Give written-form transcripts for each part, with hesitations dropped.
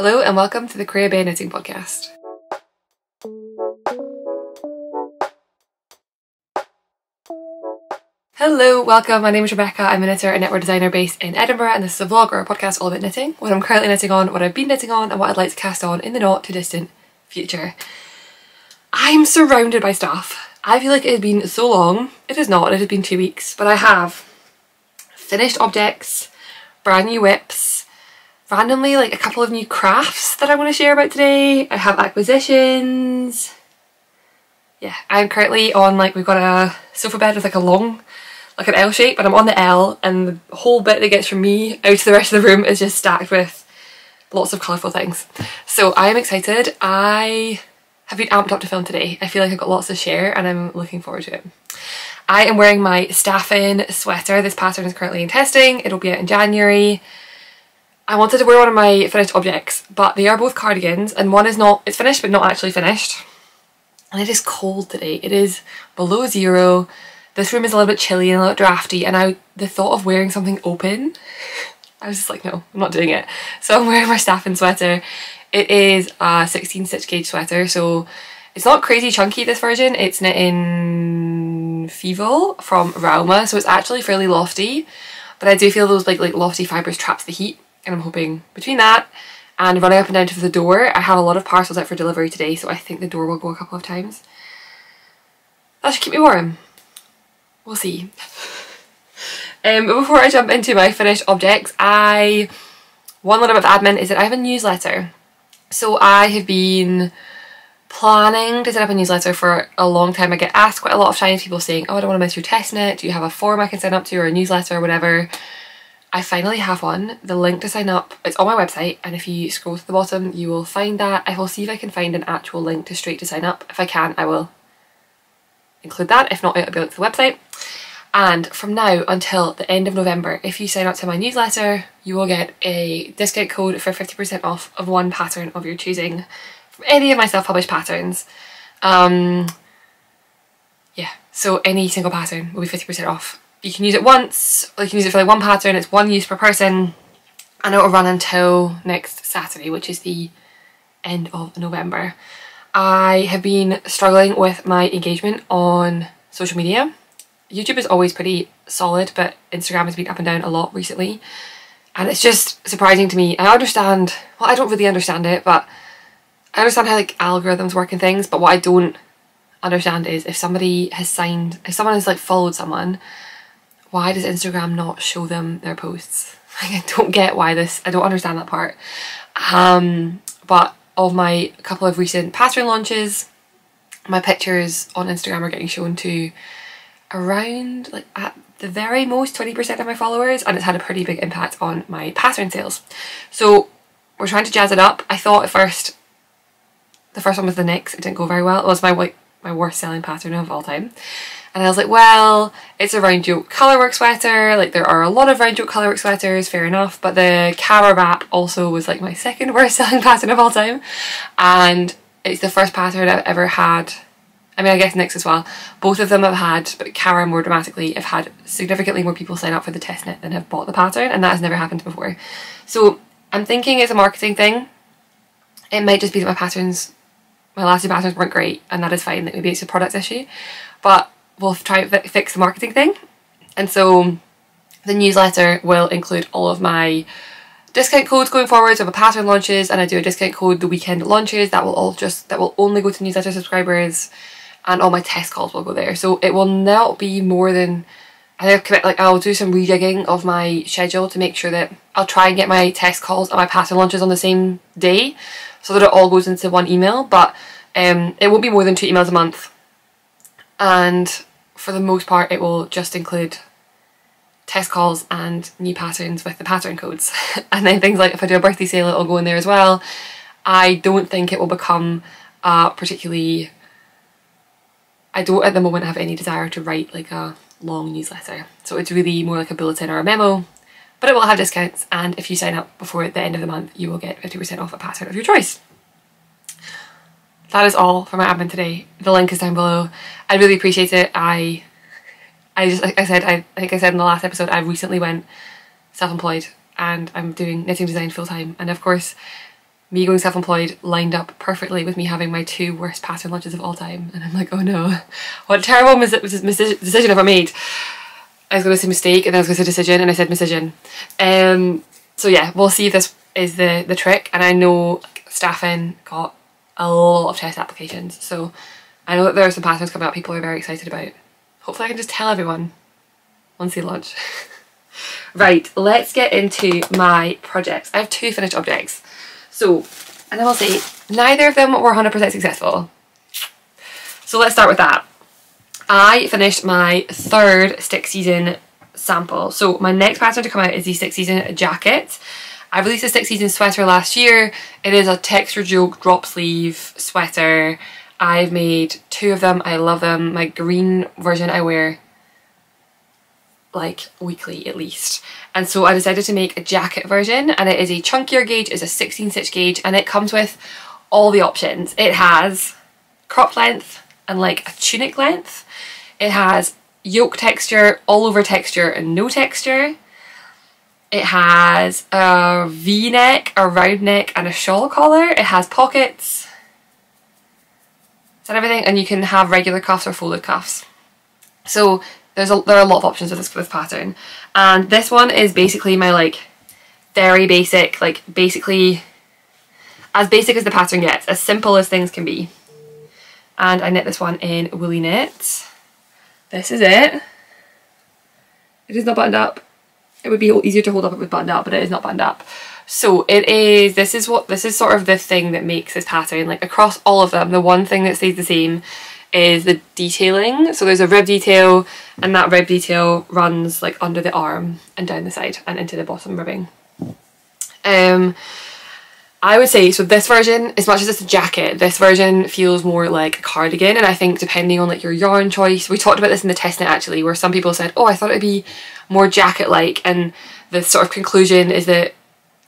Hello and welcome to the Creabea Knitting Podcast. Hello, welcome. My name is Rebecca. I'm a knitter and knitwear designer based in Edinburgh, and this is a vlog or a podcast all about knitting, what I'm currently knitting on, what I've been knitting on, and what I'd like to cast on in the not too distant future. I'm surrounded by stuff. I feel like it has been so long. It has not, it has been 2 weeks, but I have finished objects, brand new whips, randomly like a couple of new crafts that I want to share about today. I have acquisitions. Yeah, I'm currently on we've got a sofa bed with like an L shape, and I'm on the L, and the whole bit that gets from me out to the rest of the room is just stacked with lots of colourful things. So I am excited. I have been amped up to film today. I feel like I've got lots to share and I'm looking forward to it. I am wearing my staff-in sweater. This pattern is currently in testing. It'll be out in January. I wanted to wear one of my finished objects, but they are both cardigans, and one is not, it's finished but not actually finished. And it is cold today. It is below zero. This room is a little bit chilly and a little drafty, and the thought of wearing something open, I was just like, no, I'm not doing it. So I'm wearing my staff-in sweater. It is a 16 stitch gauge sweater, so it's not crazy chunky, this version. It's knit in Fivel from Rauma, so it's actually fairly lofty, but I do feel those like lofty fibres traps the heat. And I'm hoping between that and running up and down to the door, I have a lot of parcels out for delivery today, so I think the door will go a couple of times. That should keep me warm. We'll see. But before I jump into my finished objects, one little bit of admin is that I have a newsletter. So I have been planning to set up a newsletter for a long time. I get asked quite a lot of times, people saying, oh, I don't want to miss your test knit, do you have a form I can sign up to, or a newsletter or whatever. I finally have one. The link to sign up, it's on my website, and if you scroll to the bottom you will find that. I will see if I can find an actual link to straight to sign up. If I can, I will include that. If not, it'll be linked to the website. And from now until the end of November, if you sign up to my newsletter, you will get a discount code for 50% off of one pattern of your choosing from any of my self-published patterns. Yeah, so any single pattern will be 50% off. You can use it once, or you can use it for like one pattern. It's one use per person, and it will run until next Saturday, which is the end of November. I have been struggling with my engagement on social media. YouTube is always pretty solid, but Instagram has been up and down a lot recently, and it's just surprising to me. I understand, well, I don't really understand it, but I understand how like algorithms work and things, but what I don't understand is if someone has like followed someone, why does Instagram not show them their posts? Like, I don't get why I don't understand that part. But of my couple of recent pattern launches, my pictures on Instagram are getting shown to around, like at the very most, 20% of my followers, and it's had a pretty big impact on my pattern sales. So we're trying to jazz it up. I thought at first, the first one was the Nyx. It didn't go very well. It was my worst selling pattern of all time. And I was like, well, it's a round yoke colourwork sweater, like there are a lot of round yoke colourwork sweaters, fair enough, but the Cara wrap also was like my second worst selling pattern of all time, and it's the first pattern I've ever had. I mean, I guess Nyx as well. Both of them have had, but Cara more dramatically, have had significantly more people sign up for the test knit than have bought the pattern, and that has never happened before. So I'm thinking it's a marketing thing. It might just be that my last two patterns weren't great, and that is fine. That maybe it's a product issue, but we'll try and fix the marketing thing. And so the newsletter will include all of my discount codes going forward. So my pattern launches, and I do a discount code the weekend launches that will only go to newsletter subscribers, and all my test calls will go there. So it will not be more than, I'll do some rejigging of my schedule to make sure that I'll try and get my test calls and my pattern launches on the same day so that it all goes into one email, but it won't be more than 2 emails a month. And for the most part, it will just include test calls and new patterns with the pattern codes. And then things like if I do a birthday sale, it'll go in there as well. I don't think it will become particularly... I don't at the moment have any desire to write like a long newsletter. So it's really more like a bulletin or a memo, but it will have discounts, and if you sign up before the end of the month, you will get 50% off a pattern of your choice. That is all for my admin today. The link is down below. I really appreciate it. I think I said in the last episode, I recently went self-employed and I'm doing knitting design full-time, and of course me going self-employed lined up perfectly with me having my 2 worst pattern lunches of all time. And I'm like, oh no, what terrible decision have I made? I was going to say mistake and then I was going to say decision and I said decision. So yeah, we'll see if this is the trick. And I know staffing got a lot of test applications, so I know that there are some patterns coming up people are very excited about. Hopefully I can just tell everyone once they launch. Right, let's get into my projects. I have 2 finished objects. So, and I will say, neither of them were 100% successful. So let's start with that. I finished my 3rd stick season sample. So my next pattern to come out is the stick season jacket. I released a stick season sweater last year. It is a texture joke drop sleeve sweater. I've made 2 of them. I love them. My green version I wear like weekly at least. And so I decided to make a jacket version, and it is a chunkier gauge, it's a 16 stitch gauge, and it comes with all the options. It has crop length and like a tunic length. It has yoke texture, all over texture and no texture. It has a V-neck, a round neck and a shawl collar. It has pockets and everything, and you can have regular cuffs or folded cuffs. So there are a lot of options with this pattern, and this one is basically my like very basic, like basically as basic as the pattern gets, as simple as things can be. And I knit this one in Woolyknit. This is it. It is not buttoned up. It would be easier to hold up if it was buttoned up, but it is not buttoned up. So it is, this is sort of the thing that makes this pattern, like across all of them, the one thing that stays the same is the detailing. So there's a rib detail, and that rib detail runs like under the arm and down the side and into the bottom ribbing. I would say, so this version, as much as it's a jacket, this version feels more like a cardigan, and I think depending on like your yarn choice, we talked about this in the test knit actually, where some people said, oh, I thought it'd be more jacket-like, and the sort of conclusion is that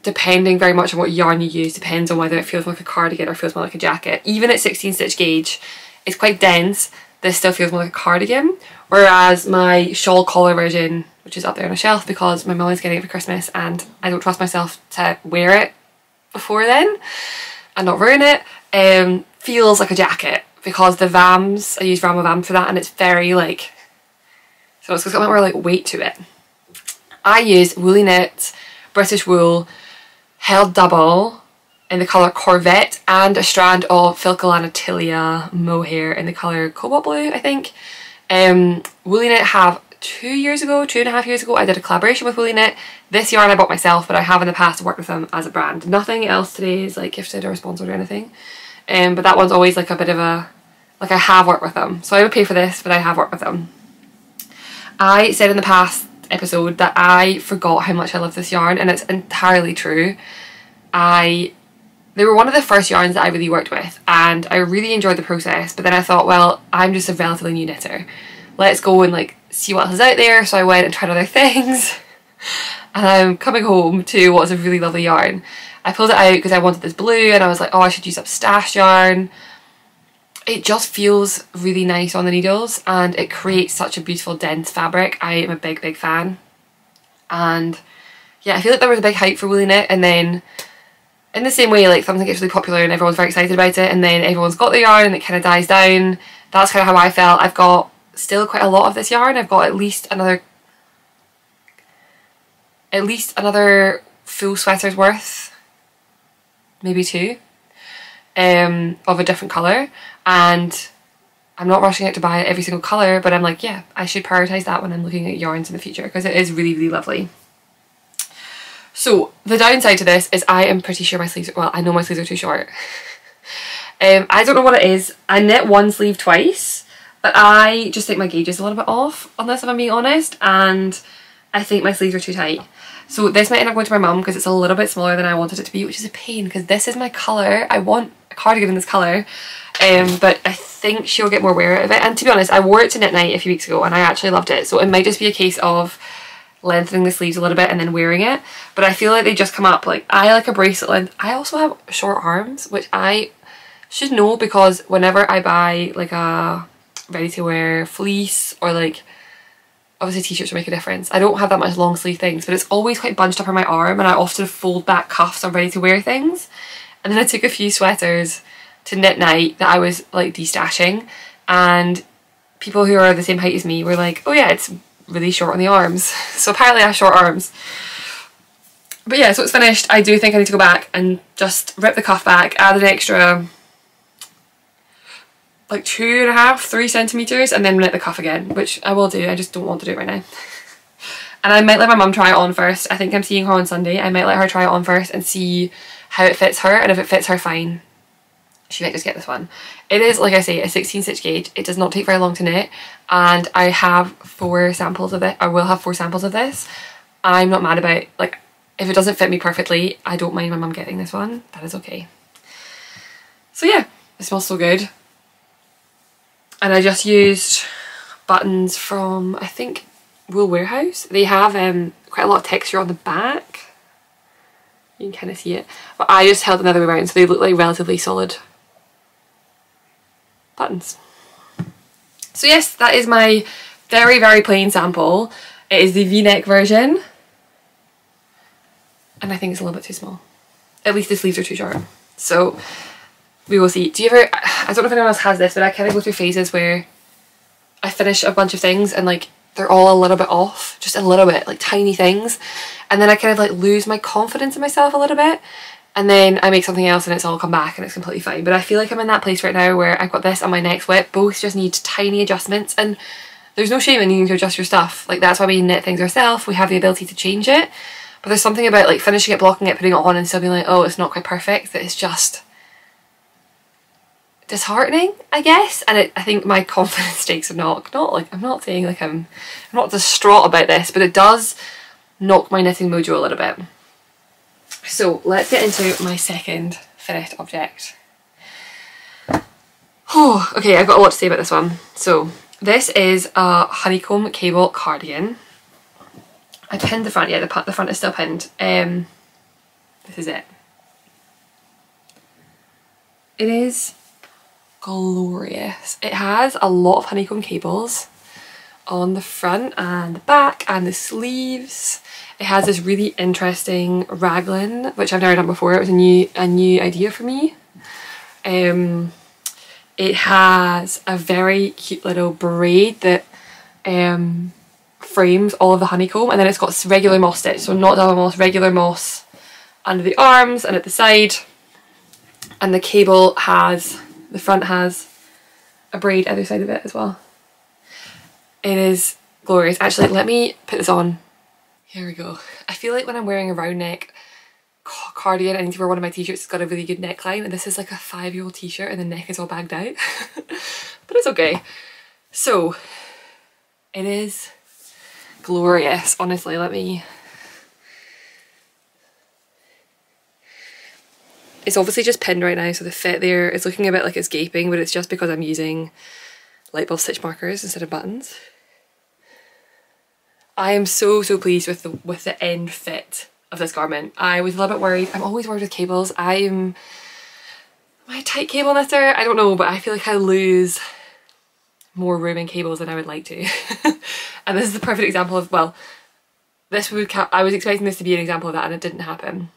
depending very much on what yarn you use, depends on whether it feels like a cardigan or feels more like a jacket. Even at 16 stitch gauge, it's quite dense, this still feels more like a cardigan, whereas my shawl collar version, which is up there on a shelf because my mum is getting it for Christmas and I don't trust myself to wear it before then and not ruin it, feels like a jacket because the Vams, I use Rauma Vams for that, and it's very like, so it's got more like weight to it. I use Woolyknit British wool held double in the colour Corvette and a strand of Filcolana Tilia Mohair in the colour Cobalt Blue, I think. Woolyknit have 2.5 years ago, I did a collaboration with Woolyknit. This yarn I bought myself, but I have in the past worked with them as a brand. Nothing else today is like gifted or sponsored or anything. But that one's always like a bit of a, like I have worked with them. So I would pay for this, but I have worked with them. I said in the past episode that I forgot how much I love this yarn, and it's entirely true. They were one of the first yarns that I really worked with, and I really enjoyed the process, but then I thought, well, I'm just a relatively new knitter. Let's go and like see what else is out there. So I went and tried other things, and I'm coming home to what's a really lovely yarn. I pulled it out because I wanted this blue, and I was like, oh, I should use up stash yarn. It just feels really nice on the needles, and it creates such a beautiful dense fabric. I am a big fan, and yeah, I feel like there was a big hype for Woolyknit, and then in the same way like something gets really popular and everyone's very excited about it, and then everyone's got the yarn and it kind of dies down. That's kind of how I felt. I've got still quite a lot of this yarn. I've got at least another full sweater's worth, maybe 2, of a different colour, and I'm not rushing out to buy every single colour, but I'm like, yeah, I should prioritise that when I'm looking at yarns in the future because it is really lovely. So the downside to this is I am pretty sure my sleeves, well, I know my sleeves are too short. I don't know what it is. I knit one sleeve twice, but I just think my gauge is a little bit off on this, if I'm being honest, and I think my sleeves are too tight. So this might end up going to my mum because it's a little bit smaller than I wanted it to be, which is a pain because this is my colour. I want a cardigan in this colour, but I think she'll get more wear out of it. And to be honest, I wore it to knit night a few weeks ago and I actually loved it. So it might just be a case of lengthening the sleeves a little bit and then wearing it, but I feel like they just come up. Like, I like a bracelet length. I also have short arms, which I should know because whenever I buy like a ready to wear fleece, or like obviously t-shirts will make a difference, I don't have that much long sleeve things, but it's always quite bunched up on my arm, and I often fold back cuffs on ready to wear things, And then I took a few sweaters to knit night that I was like destashing, and people who are the same height as me were like, oh yeah, it's really short on the arms. So apparently I have short arms. But yeah, so it's finished. I do think I need to go back and just rip the cuff back, add an extra like 2.5–3 centimetres, and then knit the cuff again, which I will do. I just don't want to do it right now. And I might let my mum try it on first. I think I'm seeing her on Sunday. I might let her try it on first and see how it fits her, and if it fits her, fine. She might just get this one. It is, like I say, a 16 stitch gauge. It does not take very long to knit, and I have 4 samples of it. I will have 4 samples of this. I'm not mad about, like, if it doesn't fit me perfectly, I don't mind my mum getting this one. That is okay. So yeah, it smells so good. And I just used buttons from, I think, Wool Warehouse. They have quite a lot of texture on the back. You can kind of see it. But I just held another way around, so they look like relatively solid buttons. So yes, that is my very, very plain sample. It is the V-neck version. And I think it's a little bit too small. At least the sleeves are too short. So we will see. Do you ever, I don't know if anyone else has this, but I kind of go through phases where I finish a bunch of things and like they're all a little bit off, just a little bit, like tiny things. And then I kind of like lose my confidence in myself a little bit. And then I make something else and it's all come back and it's completely fine. But I feel like I'm in that place right now where I've got this and my next whip. Both just need tiny adjustments, and there's no shame in needing to adjust your stuff. Like, that's why we knit things ourselves. We have the ability to change it. But there's something about like finishing it, blocking it, putting it on and still being like, oh, it's not quite perfect, that it's just disheartening, I guess. And I think my confidence stakes are not like, I'm not saying like I'm not distraught about this, but it does knock my knitting mojo a little bit. So let's get into my second finished object. Oh, okay, I've got a lot to say about this one. So this is a honeycomb cable cardigan. I pinned the front, yeah, the front is still pinned. This is it. It is glorious. It has a lot of honeycomb cables on the front and the back and the sleeves. It has this really interesting raglan, which I've never done before. It was a new idea for me. It has a very cute little braid that frames all of the honeycomb, and then it's got regular moss stitch, so not double moss, regular moss under the arms and at the side. And the cable has, the front has a braid either side of it as well. It is glorious. Actually, let me put this on. Here we go. I feel like when I'm wearing a round neck cardigan, I need to wear one of my t-shirts that's got a really good neckline, and this is like a 5-year-old t-shirt and the neck is all bagged out. But it's okay. So it is glorious, honestly. Let me, it's obviously just pinned right now, so the fit there is looking a bit like it's gaping, but it's just because I'm using light bulb stitch markers instead of buttons. I am so pleased with the end fit of this garment. I was a little bit worried. I'm always worried with cables. Am I a tight cable knitter? I don't know, but I feel like I lose more room in cables than I would like to. And this is the perfect example of, well, this would, I was expecting this to be an example of that and it didn't happen.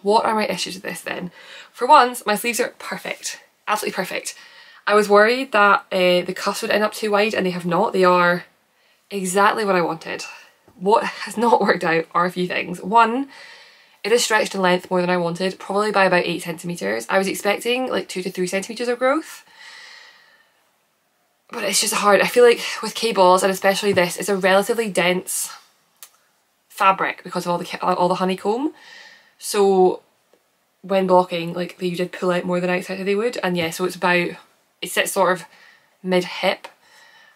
What are my issues with this then? For once, my sleeves are perfect, absolutely perfect. I was worried that the cuffs would end up too wide, and they have not. They are exactly what I wanted. What has not worked out are a few things. One, it is stretched in length more than I wanted, probably by about 8 centimetres. I was expecting like 2 to 3 centimetres of growth. But it's just hard. I feel like with cables, and especially this, it's a relatively dense fabric because of all the honeycomb. So when blocking, like they did pull out more than I expected they would. And yeah, so it's about, it sits sort of mid-hip.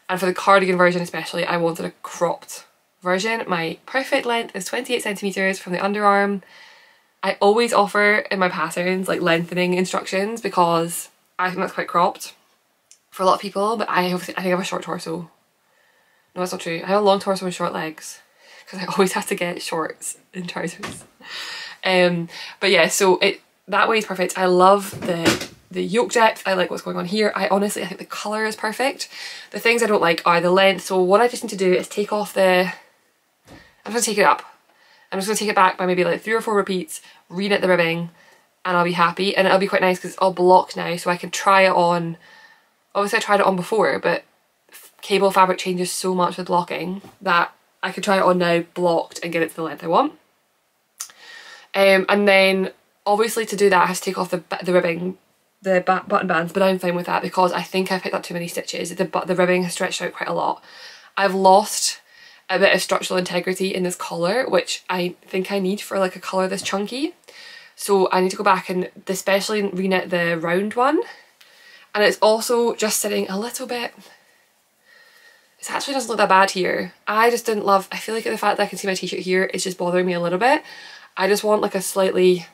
And for the cardigan version especially, I wanted a cropped version. My perfect length is 28 centimetres from the underarm. I always offer in my patterns like lengthening instructions because I think that's quite cropped for a lot of people, but I think I have a short torso. No, that's not true. I have a long torso and short legs because I always have to get shorts and trousers. But yeah, so that way is perfect. I love the yoke depth. I like what's going on here. I think the colour is perfect. The things I don't like are the length. So what I just need to do is take off I'm just going to take it up. I'm just going to take it back by maybe like 3 or 4 repeats, reknit the ribbing, and I'll be happy, and it'll be quite nice because it's all block now, so I can try it on. Obviously I tried it on before, but cable fabric changes so much with blocking that I could try it on now blocked and get it to the length I want. And then obviously to do that I have to take off the ribbing, the button bands, but I'm fine with that because I think I picked up too many stitches. The ribbing has stretched out quite a lot. I've lost a bit of structural integrity in this collar, which I think I need for like a colour this chunky. So I need to go back and especially reknit the round one. And it's also just sitting a little bit, it actually doesn't look that bad here. I just didn't love, I feel like the fact that I can see my t-shirt here is just bothering me a little bit. I just want like a slightly,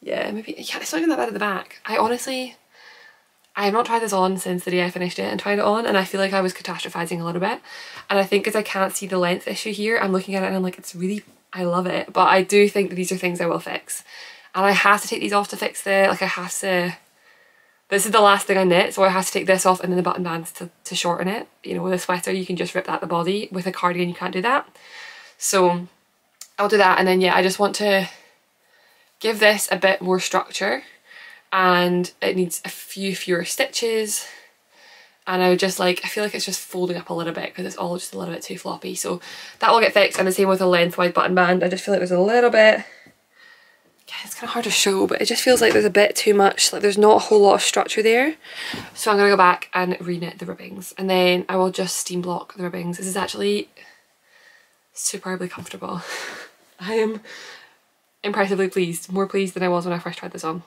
yeah, maybe, yeah, it's not even that bad at the back. I have not tried this on since the day I finished it and tried it on, and I feel like I was catastrophizing a little bit. And I think because I can't see the length issue here, I'm looking at it and I'm like, it's really, I love it. But I do think that these are things I will fix. And I have to take these off to fix like I have to, this is the last thing I knit, so I have to take this off and then the button bands to shorten it. You know, with a sweater you can just rip that the body. With a cardigan you can't do that. So I'll do that, and then yeah, I just want to give this a bit more structure, and it needs a few fewer stitches, and I would just like, I feel like it's just folding up a little bit because it's all just a little bit too floppy, so that will get fixed. And the same with a lengthwise button band. I just feel like there's a little bit, yeah, it's kind of hard to show, but it just feels like there's a bit too much, like there's not a whole lot of structure there. So I'm gonna go back and reknit the ribbings, and then I will just steam block the ribbings. This is actually superbly comfortable. I am impressively pleased, more pleased than I was when I first tried this on.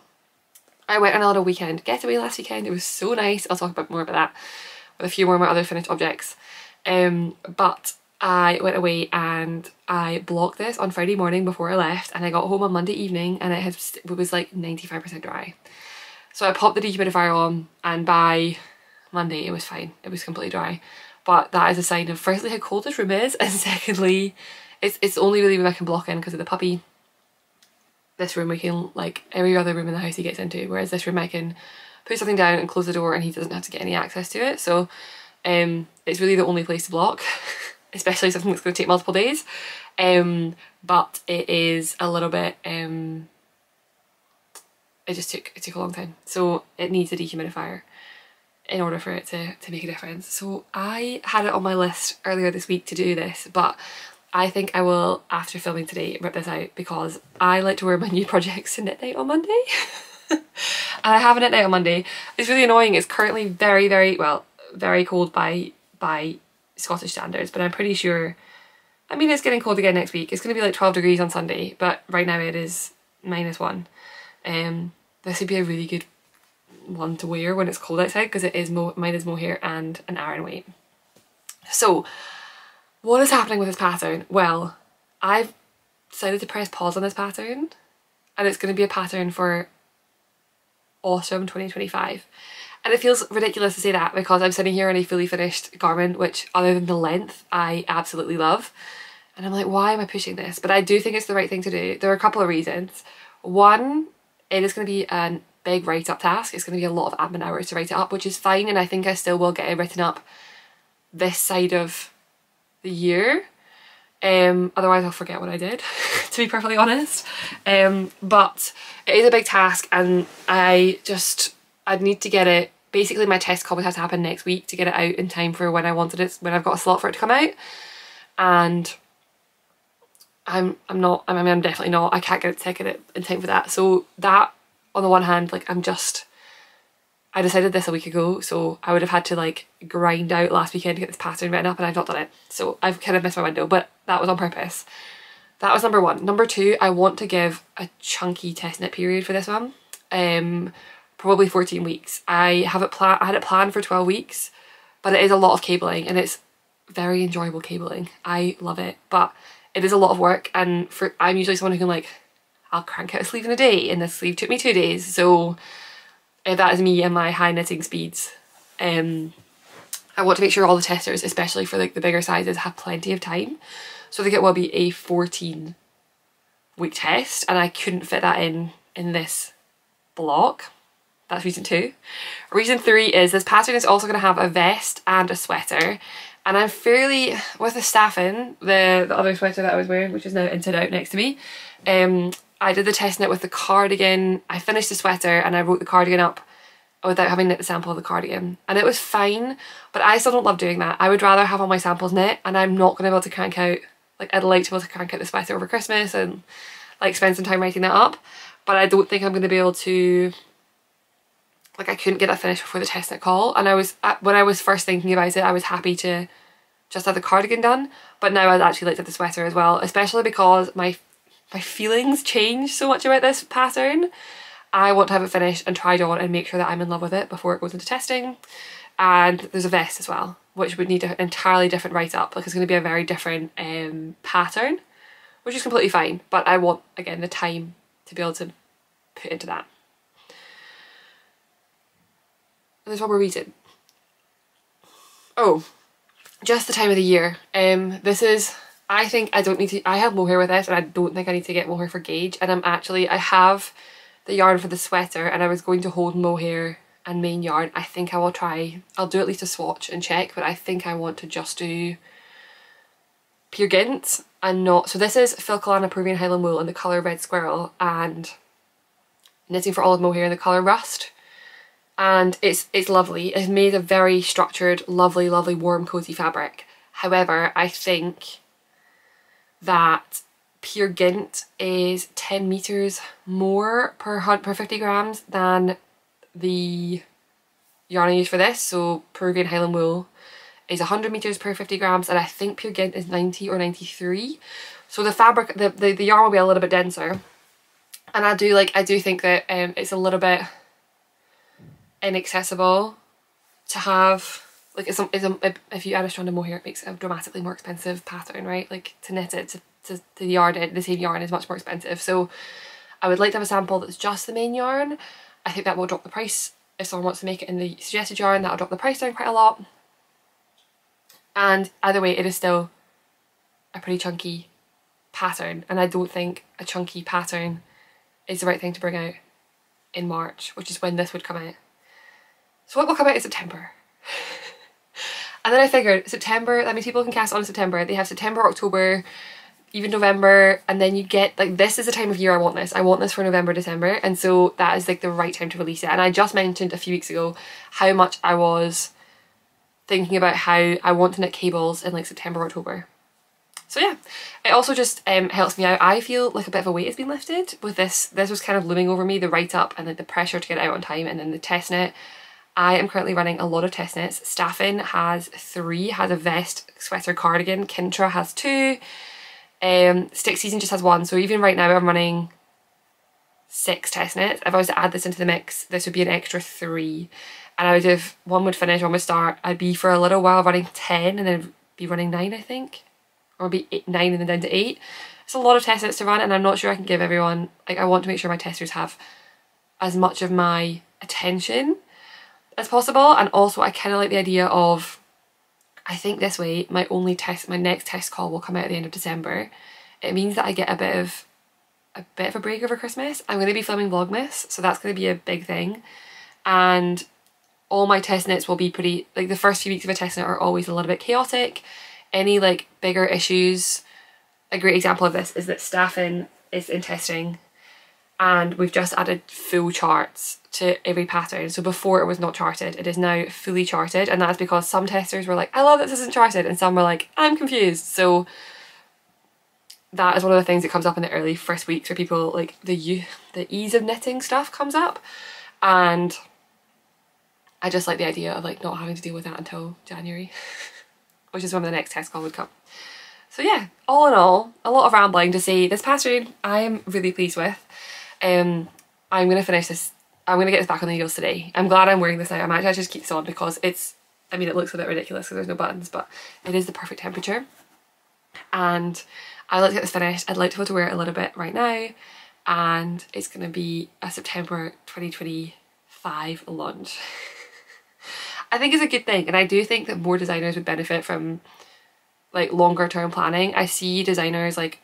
I went on a little weekend getaway last weekend. It was so nice. I'll talk about more about that with a few more of my other finished objects. But I went away and I blocked this on Friday morning before I left, and I got home on Monday evening and it was like 95% dry. So I popped the dehumidifier on, and by Monday it was fine. It was completely dry. But that is a sign of firstly how cold this room is, and secondly it's the only really room I can block in because of the puppy. This room we can, like every other room in the house he gets into, whereas this room I can put something down and close the door and he doesn't have to get any access to it. So it's really the only place to block, especially something that's going to take multiple days. But it is a little bit, it took a long time. So it needs a dehumidifier in order for it to make a difference. So I had it on my list earlier this week to do this, but I think I will, after filming today, rip this out because I like to wear my new projects to knit night on Monday. And I have a knit night on Monday. It's really annoying. It's currently very, very, well, very cold by Scottish standards, but I'm pretty sure, I mean, it's getting cold again next week. It's going to be like 12 degrees on Sunday, but right now it is -1. This would be a really good one to wear when it's cold outside because it is mine is mohair and an Aran weight. So what is happening with this pattern? Well, I've decided to press pause on this pattern, and it's going to be a pattern for autumn 2025. And it feels ridiculous to say that because I'm sitting here in a fully finished garment, which other than the length, I absolutely love. And I'm like, why am I pushing this? But I do think it's the right thing to do. There are a couple of reasons. One, it is going to be a big write-up task. It's going to be a lot of admin hours to write it up, which is fine, and I think I still will get it written up this side of the year. Otherwise I'll forget what I did, to be perfectly honest. But it is a big task, and I'd need to get it, basically my test call would have to happen next week to get it out in time for when I wanted it, when I've got a slot for it to come out. And I'm definitely not, I can't get it to it in time for that. So that, on the one hand, like I decided this a week ago, so I would have had to like grind out last weekend to get this pattern written up, and I've not done it. So I've kind of missed my window, but that was on purpose. That was number one. Number two, I want to give a chunky test knit period for this one. Probably 14 weeks. I had it planned for 12 weeks, but it is a lot of cabling, and it's very enjoyable cabling. I love it, but it is a lot of work, and I'm usually someone who can like, I'll crank out a sleeve in a day, and this sleeve took me 2 days, so that is me and my high knitting speeds. I want to make sure all the testers, especially for like the bigger sizes, have plenty of time. So I think it will be a 14-week test, and I couldn't fit that in this block. That's reason 2. Reason 3 is this pattern is also going to have a vest and a sweater, and I'm fairly, with the staffing, the other sweater that I was wearing, which is now inside out next to me, I did the test knit with the cardigan. I finished the sweater and I wrote the cardigan up without having knit the sample of the cardigan, and it was fine, but I still don't love doing that. I would rather have all my samples knit, and I'm not going to be able to crank out, like, I'd like to be able to crank out the sweater over Christmas and like spend some time writing that up, but I don't think I'm going to be able to, like, I couldn't get that finished before the test knit call. And when I was first thinking about it, I was happy to just have the cardigan done, but now I'd actually like to have the sweater as well, especially because my feelings change so much about this pattern. I want to have it finished and tried on and make sure that I'm in love with it before it goes into testing. And there's a vest as well, which would need an entirely different write-up. Like, it's going to be a very different pattern, which is completely fine, but I want, again, the time to be able to put into that. And there's one more reason. Oh, just the time of the year. This is, I think I don't need to, I have mohair with this, and I don't think I need to get mohair for gauge. And I have the yarn for the sweater, and I was going to hold mohair and main yarn. I think I will try, I'll do at least a swatch and check, but I think I want to just do pure Gynt and not, so this is Filcolana Peruvian Highland Wool in the colour Red Squirrel, and knitting for olive mohair in the colour Rust. And it's lovely. It's made of very structured, lovely, lovely, warm, cozy fabric. However, I think that pure Gynt is 10 meters more per 50 grams than the yarn I use for this. So Peruvian Highland Wool is 100 meters per 50 grams, and I think pure Gynt is 90 or 93. So the fabric, the yarn will be a little bit denser. And I do think that it's a little bit inaccessible to have, like, if you add a strand of mohair, it makes a dramatically more expensive pattern, right? Like, to knit it, to yard it, the same yarn is much more expensive. So I would like to have a sample that's just the main yarn. I think that will drop the price. If someone wants to make it in the suggested yarn, that'll drop the price down quite a lot. And either way, it is still a pretty chunky pattern, and I don't think a chunky pattern is the right thing to bring out in March, which is when this would come out. So what will come out in September? And then I figured September, that means people can cast on in September. They have September, October, even November, and then you get, like, this is the time of year I want this. I want this for November, December, and so that is like the right time to release it. And I just mentioned a few weeks ago how much I was thinking about how I want to knit cables in like September, October. So yeah, it also just helps me out. I feel like a bit of a weight has been lifted with this. This was kind of looming over me, the write-up and then the pressure to get it out on time, and then the test knit. I am currently running a lot of test knits. Staffin has 3, has a vest, sweater, cardigan. Kintra has 2. Stick Season just has 1. So even right now I'm running 6 test knits. If I was to add this into the mix, this would be an extra 3. And I would have, one would finish, one would start. I'd be for a little while running 10 and then be running 9, I think. Or be 9 and then down to 8. It's a lot of test knits to run, and I'm not sure I can give everyone, like, I want to make sure my testers have as much of my attention as possible. And also I kind of like the idea of, I think this way my next test call will come out at the end of December. It means that I get a bit of a break over Christmas. I'm going to be filming Vlogmas, so that's going to be a big thing. And all my test knits will be pretty, like, the first few weeks of a test knit are always a little bit chaotic. Any like bigger issues, a great example of this is that Staffin is in testing, and we've just added full charts to every pattern. So before it was not charted, it is now fully charted, and that's because some testers were like, I love that this isn't charted, and some were like, I'm confused. So that is one of the things that comes up in the early first weeks where people, like, the ease of knitting stuff comes up, and I just like the idea of like not having to deal with that until January. Which is when the next test call would come. So yeah, all in all, a lot of rambling to say this pattern I am really pleased with. I'm going to finish this, I'm going to get this back on the needles today. I'm glad I'm wearing this now. I might just keep this on because it's, I mean, it looks a bit ridiculous because there's no buttons, but it is the perfect temperature. And I'd like to get this finished. I'd like to be able to wear it a little bit right now. And it's going to be a September 2025 launch. I think it's a good thing, and I do think that more designers would benefit from like longer term planning. I see designers like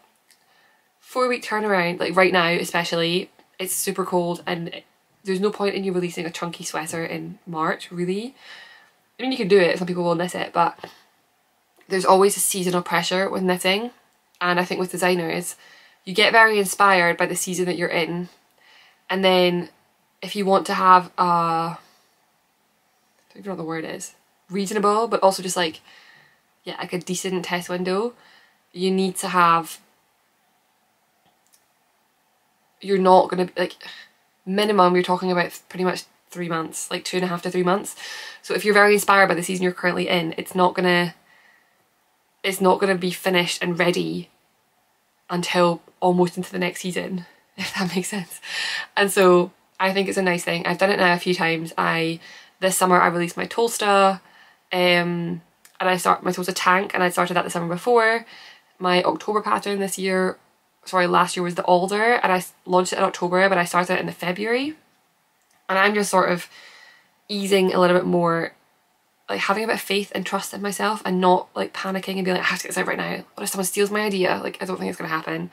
4-week turnaround, like right now especially, it's super cold and there's no point in you releasing a chunky sweater in March, really. I mean, you can do it, some people will knit it, but there's always a seasonal pressure with knitting, and I think with designers you get very inspired by the season that you're in, and then if you want to have a, I don't even know what the word is, reasonable, but also just like, yeah, like a decent test window, you need to have, you're not going to, like, minimum you're talking about pretty much 3 months, like 2.5 to 3 months. So if you're very inspired by the season you're currently in, it's not gonna be finished and ready until almost into the next season, if that makes sense. And so I think it's a nice thing. I've done it now a few times. This summer I released my Tolsta, and I start my Tolsta tank, and I started that the summer before. My October pattern last year was the alder, and I launched it in October, but I started it in the February. And I'm just sort of easing a little bit more, like having a bit of faith and trust in myself, and not like panicking and being like, I have to get this out right now. What if someone steals my idea? Like, I don't think it's going to happen.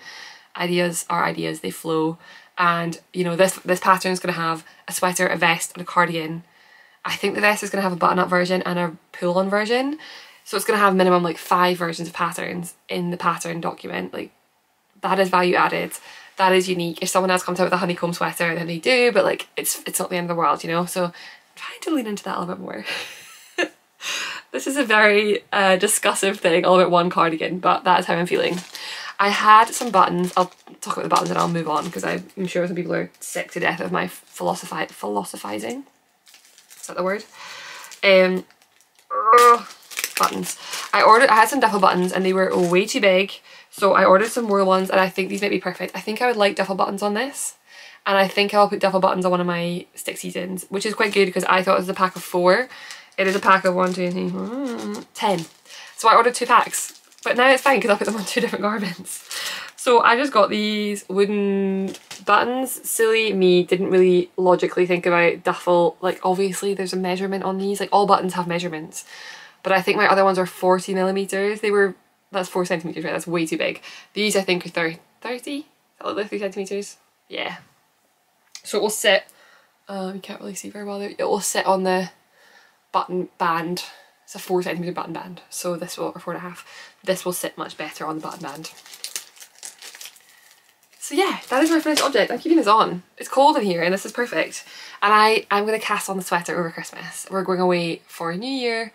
Ideas are ideas, they flow. And you know, this pattern is going to have a sweater, a vest and a cardigan. I think the vest is going to have a button-up version and a pull-on version. So it's going to have minimum like 5 versions of patterns in the pattern document. Like, that is value added. That is unique. If someone else comes out with a honeycomb sweater, then they do, but like, it's not the end of the world, you know? So I'm trying to lean into that a little bit more. This is a very discussive thing all about one cardigan, but that is how I'm feeling. I had some buttons. I'll talk about the buttons and I'll move on, because I'm sure some people are sick to death of my philosophizing. Is that the word? Buttons. I had some duffel buttons and they were way too big. So I ordered some more ones, and I think these might be perfect. I think I would like duffel buttons on this. And I think I'll put duffel buttons on one of my stick seasons, which is quite good because I thought it was a pack of 4. It is a pack of 1, 2, 3, 10. So I ordered 2 packs. But now it's fine because I'll put them on 2 different garments. So I just got these wooden buttons. Silly me, didn't really logically think about duffel. Like, obviously there's a measurement on these. Like, all buttons have measurements. But I think my other ones are 40 millimeters. That's 4 centimeters, right? That's way too big. These I think are 30? Is that like 3 centimeters? Yeah. So it will sit, you can't really see very well there. It will sit on the button band. It's a 4 centimeter button band. So this will, or 4.5. This will sit much better on the button band. So yeah, that is my finished object. I'm keeping this on. It's cold in here and this is perfect. And I'm going to cast on the sweater over Christmas. We're going away for New Year.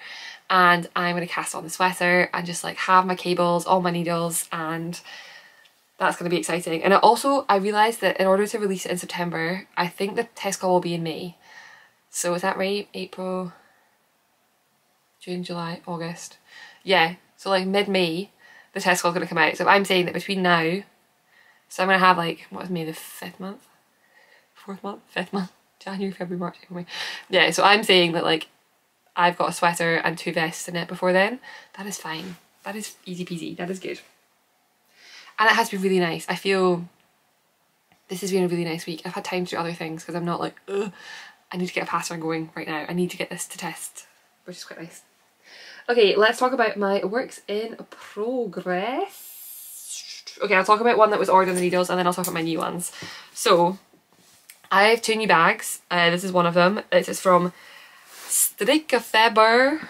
And I'm going to cast on the sweater and just like have my cables, all my needles, and that's going to be exciting. And I realised that in order to release it in September, I think the test call will be in May. So is that right? April, June, July, August. Yeah, so like mid-May, the test call is going to come out. So I'm saying that between now, so I'm going to have like, what is May, the 5th month? 4th month? 5th month? January, February, March, April, May. Yeah, so I'm saying that like, I've got a sweater and 2 vests in it before then. That is fine. That is easy peasy. That is good. And it has to be really nice. I feel this has been a really nice week. I've had time to do other things because I'm not like, ugh, I need to get a pattern going right now. I need to get this to test, which is quite nice. Okay, let's talk about my works in progress. Okay, I'll talk about one that was ordered on the needles and then I'll talk about my new ones. So, I have 2 new bags. This is one of them. This is from Strikkefeber.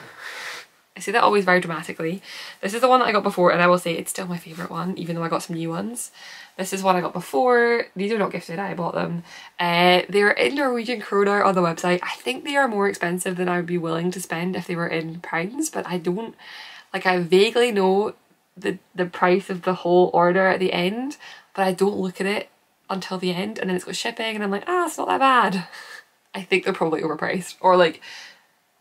I say that always very dramatically. This is the one that I got before, and I will say it's still my favourite one, even though I got some new ones. This is one I got before. These are not gifted, I bought them. They're in Norwegian kroner on the website. I think they are more expensive than I would be willing to spend if they were in pounds, but I don't, like, I vaguely know the price of the whole order at the end, but I don't look at it until the end, and then it's got shipping, and I'm like, it's not that bad. I think they're probably overpriced, or like,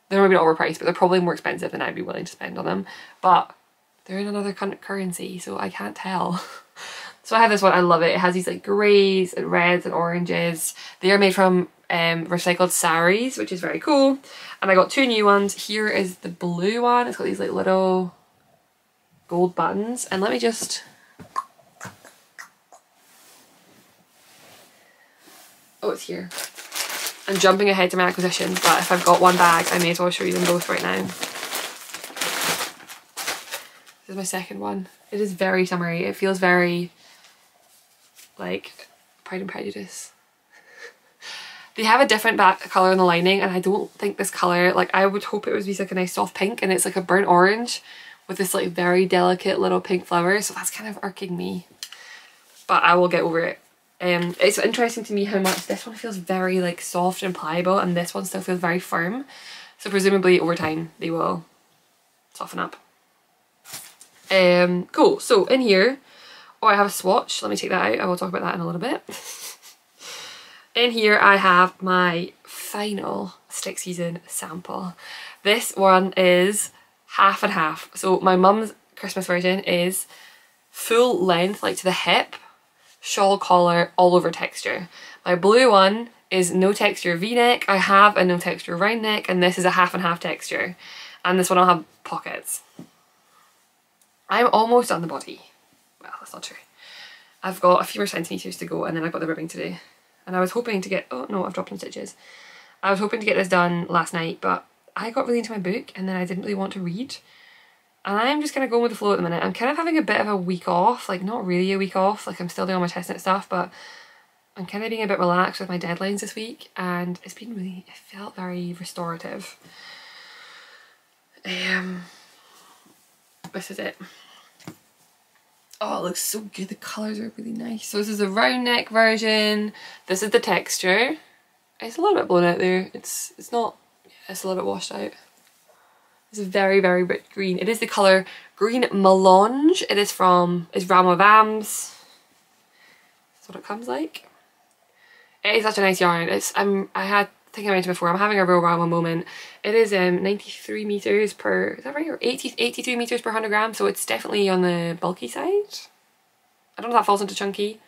they're maybe not overpriced, but they're probably more expensive than I'd be willing to spend on them. But they're in another currency, so I can't tell. So I have this one, I love it. It has these like greys and reds and oranges. They are made from recycled saris, which is very cool. And I got 2 new ones. Here is the blue one. It's got these like little gold buttons. And let me just... Oh, it's here. I'm jumping ahead to my acquisitions, but if I've got one bag, I may as well show you them both right now. This is my second one. It is very summery. It feels very like Pride and Prejudice. They have a different colour in the lining, and I don't think this colour, like I would hope it would be like a nice soft pink, and it's like a burnt orange with this like very delicate little pink flower, so that's kind of irking me. but I will get over it. It's interesting to me how much this one feels very like soft and pliable and this one still feels very firm. So presumably over time they will soften up. Cool, so in here, I have a swatch. Let me take that out. I will talk about that in a little bit. In here I have my final Stick Season sample. This one is half and half. So my mum's Christmas version is full length, like to the hip, shawl collar, all over texture. My blue one is no texture V-neck. I have a no texture round neck, and this is a half and half texture. And this one I'll have pockets. I'm almost on the body. Well, that's not true. I've got a few more centimetres to go, and then I've got the ribbing to do. And I was hoping to get, oh no, I've dropped some stitches. I was hoping to get this done last night, but I got really into my book and then I didn't really want to read. And I'm just kind of going with the flow at the minute. I'm kind of having a bit of a week off, like not really a week off, like I'm still doing my test knit stuff, but I'm kind of being a bit relaxed with my deadlines this week, and it's been really, it felt very restorative. This is it. Oh, it looks so good. The colours are really nice. So this is the round neck version. This is the texture. It's a little bit blown out there. It's not, it's a little bit washed out. It's a very, very rich green. It is the colour Green Melange. It is from, it's Rauma Vams. That's what it comes like. It is such a nice yarn. It's, I think I mentioned before, I'm having a real Rauma moment. It is 93 metres per, is that right? Or 83 metres per 100 grams, so it's definitely on the bulky side. I don't know if that falls into chunky.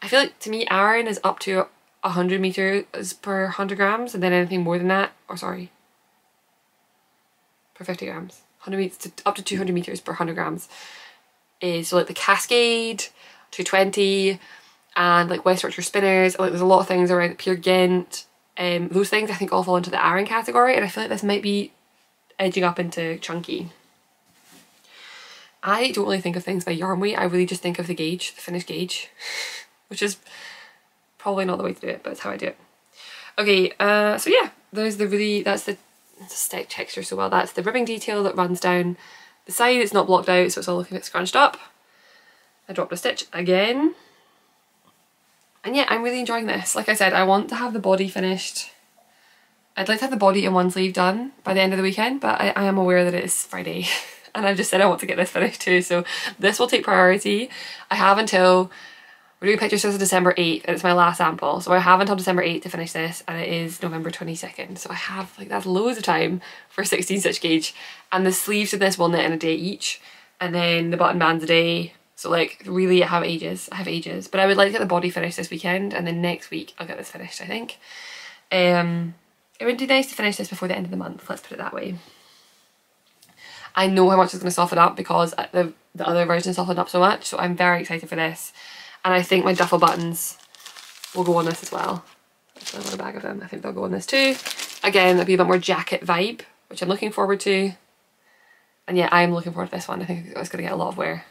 I feel like to me iron is up to 100 metres per 100 grams, and then anything more than that, or sorry, per 50 grams. 100 meters to up to 200 metres per 100 grams is, so like the Cascade, 220, and like West Yorkshire Spinners, like there's a lot of things around pure Gynt. Those things I think all fall into the iron category, and I feel like this might be edging up into chunky. I don't really think of things by yarn weight, I really just think of the gauge, the finished gauge, which is probably not the way to do it, but it's how I do it. Okay, so yeah, there's the really, that's the stick texture so well. That's the ribbing detail that runs down the side. It's not blocked out, so it's all looking a bit scrunched up. I dropped a stitch again. And yeah, I'm really enjoying this. Like I said, I want to have the body finished. I'd like to have the body and one sleeve done by the end of the weekend, but I am aware that it is Friday. And I've just said I want to get this finished too, so this will take priority. I have until, we're doing pictures as of December 8th, and it's my last sample, so I have until December 8th to finish this, and it is November 22nd, so I have, like, that's loads of time for a 16 stitch gauge. And the sleeves of this will knit in a day each, and then the button band's a day, so like really I have ages, but I would like to get the body finished this weekend, and then next week I'll get this finished, I think. It would be nice to finish this before the end of the month, let's put it that way. I know how much it's going to soften up because the other version softened up so much, so I'm very excited for this. And I think my duffel buttons will go on this as well. I've got a bag of them, I think they'll go on this too. Again, it'll be a bit more jacket vibe, which I'm looking forward to. And yeah, I'm looking forward to this one, I think it's going to get a lot of wear.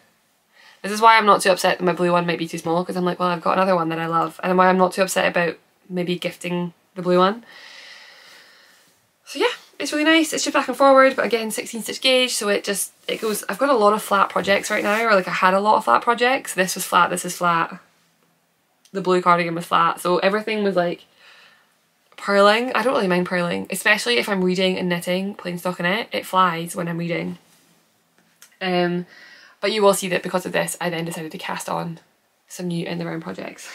This is why I'm not too upset that my blue one might be too small, because I'm like, well, I've got another one that I love. And why I'm not too upset about maybe gifting the blue one. So yeah, it's really nice. It's just back and forward, but again, 16 stitch gauge, so it goes, I've got a lot of flat projects right now, or like I had a lot of flat projects. This was flat, this is flat. The blue cardigan was flat, so everything was like purling. I don't really mind purling, especially if I'm reading and knitting plain stockinette. It flies when I'm reading. But you will see that because of this, I then decided to cast on some new in the round projects.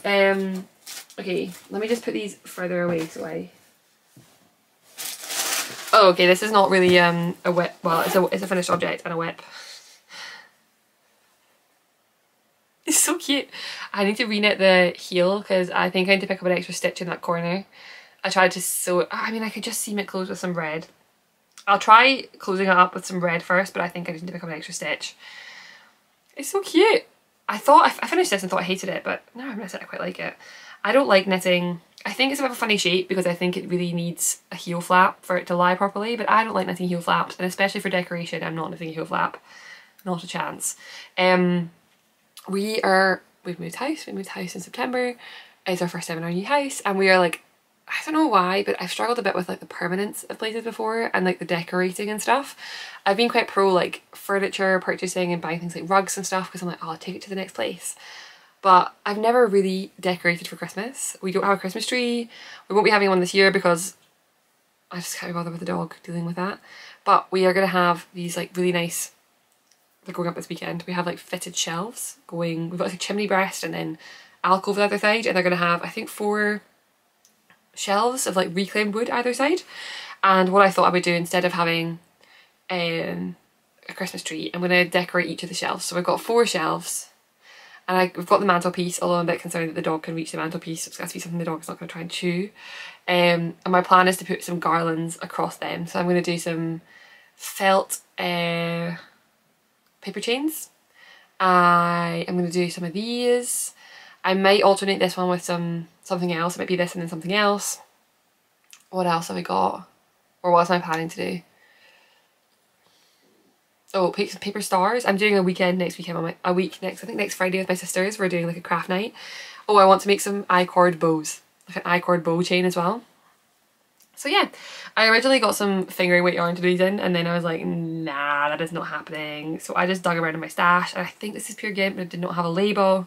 Okay, let me just put these further away so I... Oh, okay, this is not really a whip. Well, it's a finished object and a whip. It's so cute. I need to reknit the heel because I think I need to pick up an extra stitch in that corner. I tried to sew, I mean, I could just seam it closed with some red. I'll try closing it up with some red first, but I think I need to pick up an extra stitch. It's so cute. I thought, I finished this and thought I hated it, but now I'm knit it, I quite like it. I don't like knitting. I think it's a bit of a funny shape because I think it really needs a heel flap for it to lie properly, but I don't like knitting heel flaps, and especially for decoration, I'm not knitting a heel flap. Not a chance. We've moved house in September. It's our first time in our new house, and we are like I don't know why, but I've struggled a bit with like the permanence of places before and like the decorating and stuff. I've been quite pro like furniture purchasing and buying things like rugs and stuff because I'm like, oh, I'll take it to the next place. But I've never really decorated for Christmas. We don't have a Christmas tree. We won't be having one this year because I just can't be bothered with the dog dealing with that. But we are going to have these like really nice, they're going up this weekend. We have like fitted shelves going, we've got like a chimney breast and then alcove the other side, and they're going to have I think 4 shelves of like reclaimed wood either side. And what I thought I would do instead of having a Christmas tree, I'm going to decorate each of the shelves. So we've got 4 shelves. And we've got the mantelpiece, although I'm a bit concerned that the dog can reach the mantelpiece. It's got to be something the dog's not going to try and chew. And my plan is to put some garlands across them. So I'm going to do some felt paper chains. I am going to do some of these. I might alternate this one with something else. It might be this and then something else. What else have we got? Or what am I planning to do? Oh, paper stars. I'm doing a weekend next weekend. I think next Friday with my sisters. We're doing like a craft night. Oh, I want to make some I-cord bows. Like an I-cord bow chain as well. So yeah, I originally got some fingering weight yarn to do these in, and then I was like, nah, that is not happening. So I just dug around in my stash, and I think this is pure Gynt, but it did not have a label.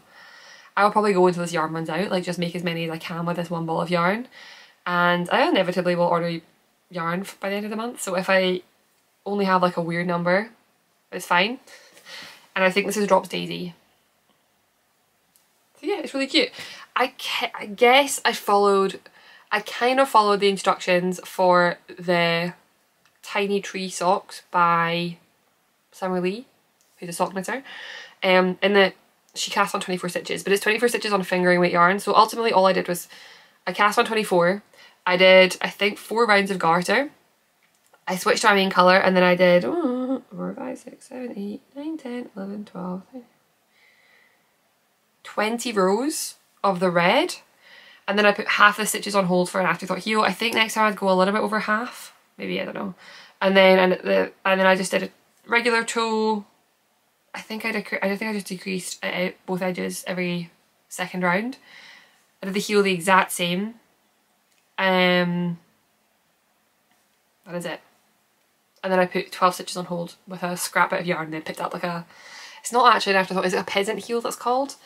I'll probably go until this yarn runs out, like just make as many as I can with this one ball of yarn. And I inevitably will order yarn by the end of the month. So if I only have like a weird number, it's fine. And I think this is Drops Daisy. So yeah, it's really cute. I guess I kind of followed the instructions for the Tiny Tree Socks by Summer Lee, who's a sock knitter. In that she cast on 24 stitches, but it's 24 stitches on fingering weight yarn. So ultimately all I did was I cast on 24. I did, I think, 4 rounds of garter. I switched to my main colour, and then I did 4, 5, 6, 7, 8, 9, 10, 11, 12, 20 rows of the red, and then I put half the stitches on hold for an afterthought heel. I think next time I'd go a little bit over half, maybe, I don't know. And then I just did a regular toe. I think I just decreased both edges every second round. I did the heel the exact same. That is it. And then I put 12 stitches on hold with a scrap bit of yarn and then picked up like a, it's not actually an afterthought, is it a peasant heel that's called?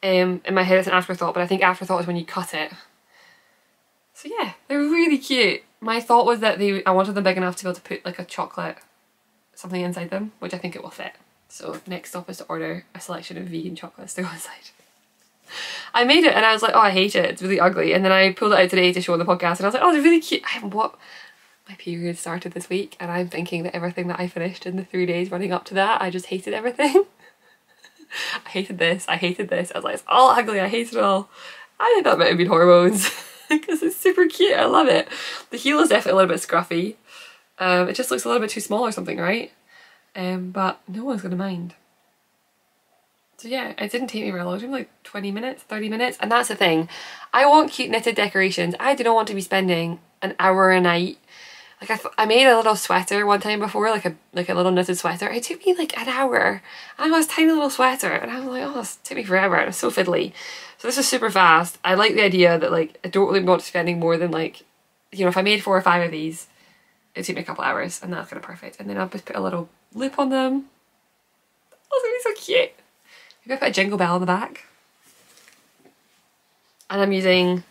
In my head it's an afterthought, but I think afterthought is when you cut it. So yeah, they're really cute. My thought was that I wanted them big enough to be able to put like a chocolate something inside them, which I think it will fit. So next stop is to order a selection of vegan chocolates to go inside. I made it and I was like, oh, I hate it, it's really ugly. And then I pulled it out today to show on the podcast and I was like, oh, they're really cute. My period started this week and I'm thinking that everything that I finished in the 3 days running up to that, I just hated everything. I hated this, I hated this. I was like, it's all ugly, I hate it all. I think that might have been hormones because it's super cute, I love it. The heel is definitely a little bit scruffy. It just looks a little bit too small or something, right? But no one's gonna mind. So yeah, it didn't take me very long, it took me like 20 minutes, 30 minutes, and that's the thing. I want cute knitted decorations. I do not want to be spending an hour a night. Like I made a little sweater one time before, like a little knitted sweater. It took me like an hour. And it was a tiny little sweater. And I was like, oh, this took me forever. And it was so fiddly. So this is super fast. I like the idea that like, I don't really want to be spending more than like, you know, if I made 4 or 5 of these, it'd take me a couple hours. And that's kind of perfect. And then I'll just put a little loop on them. Oh, it's gonna be so cute. Maybe I put a jingle bell on the back. And I'm using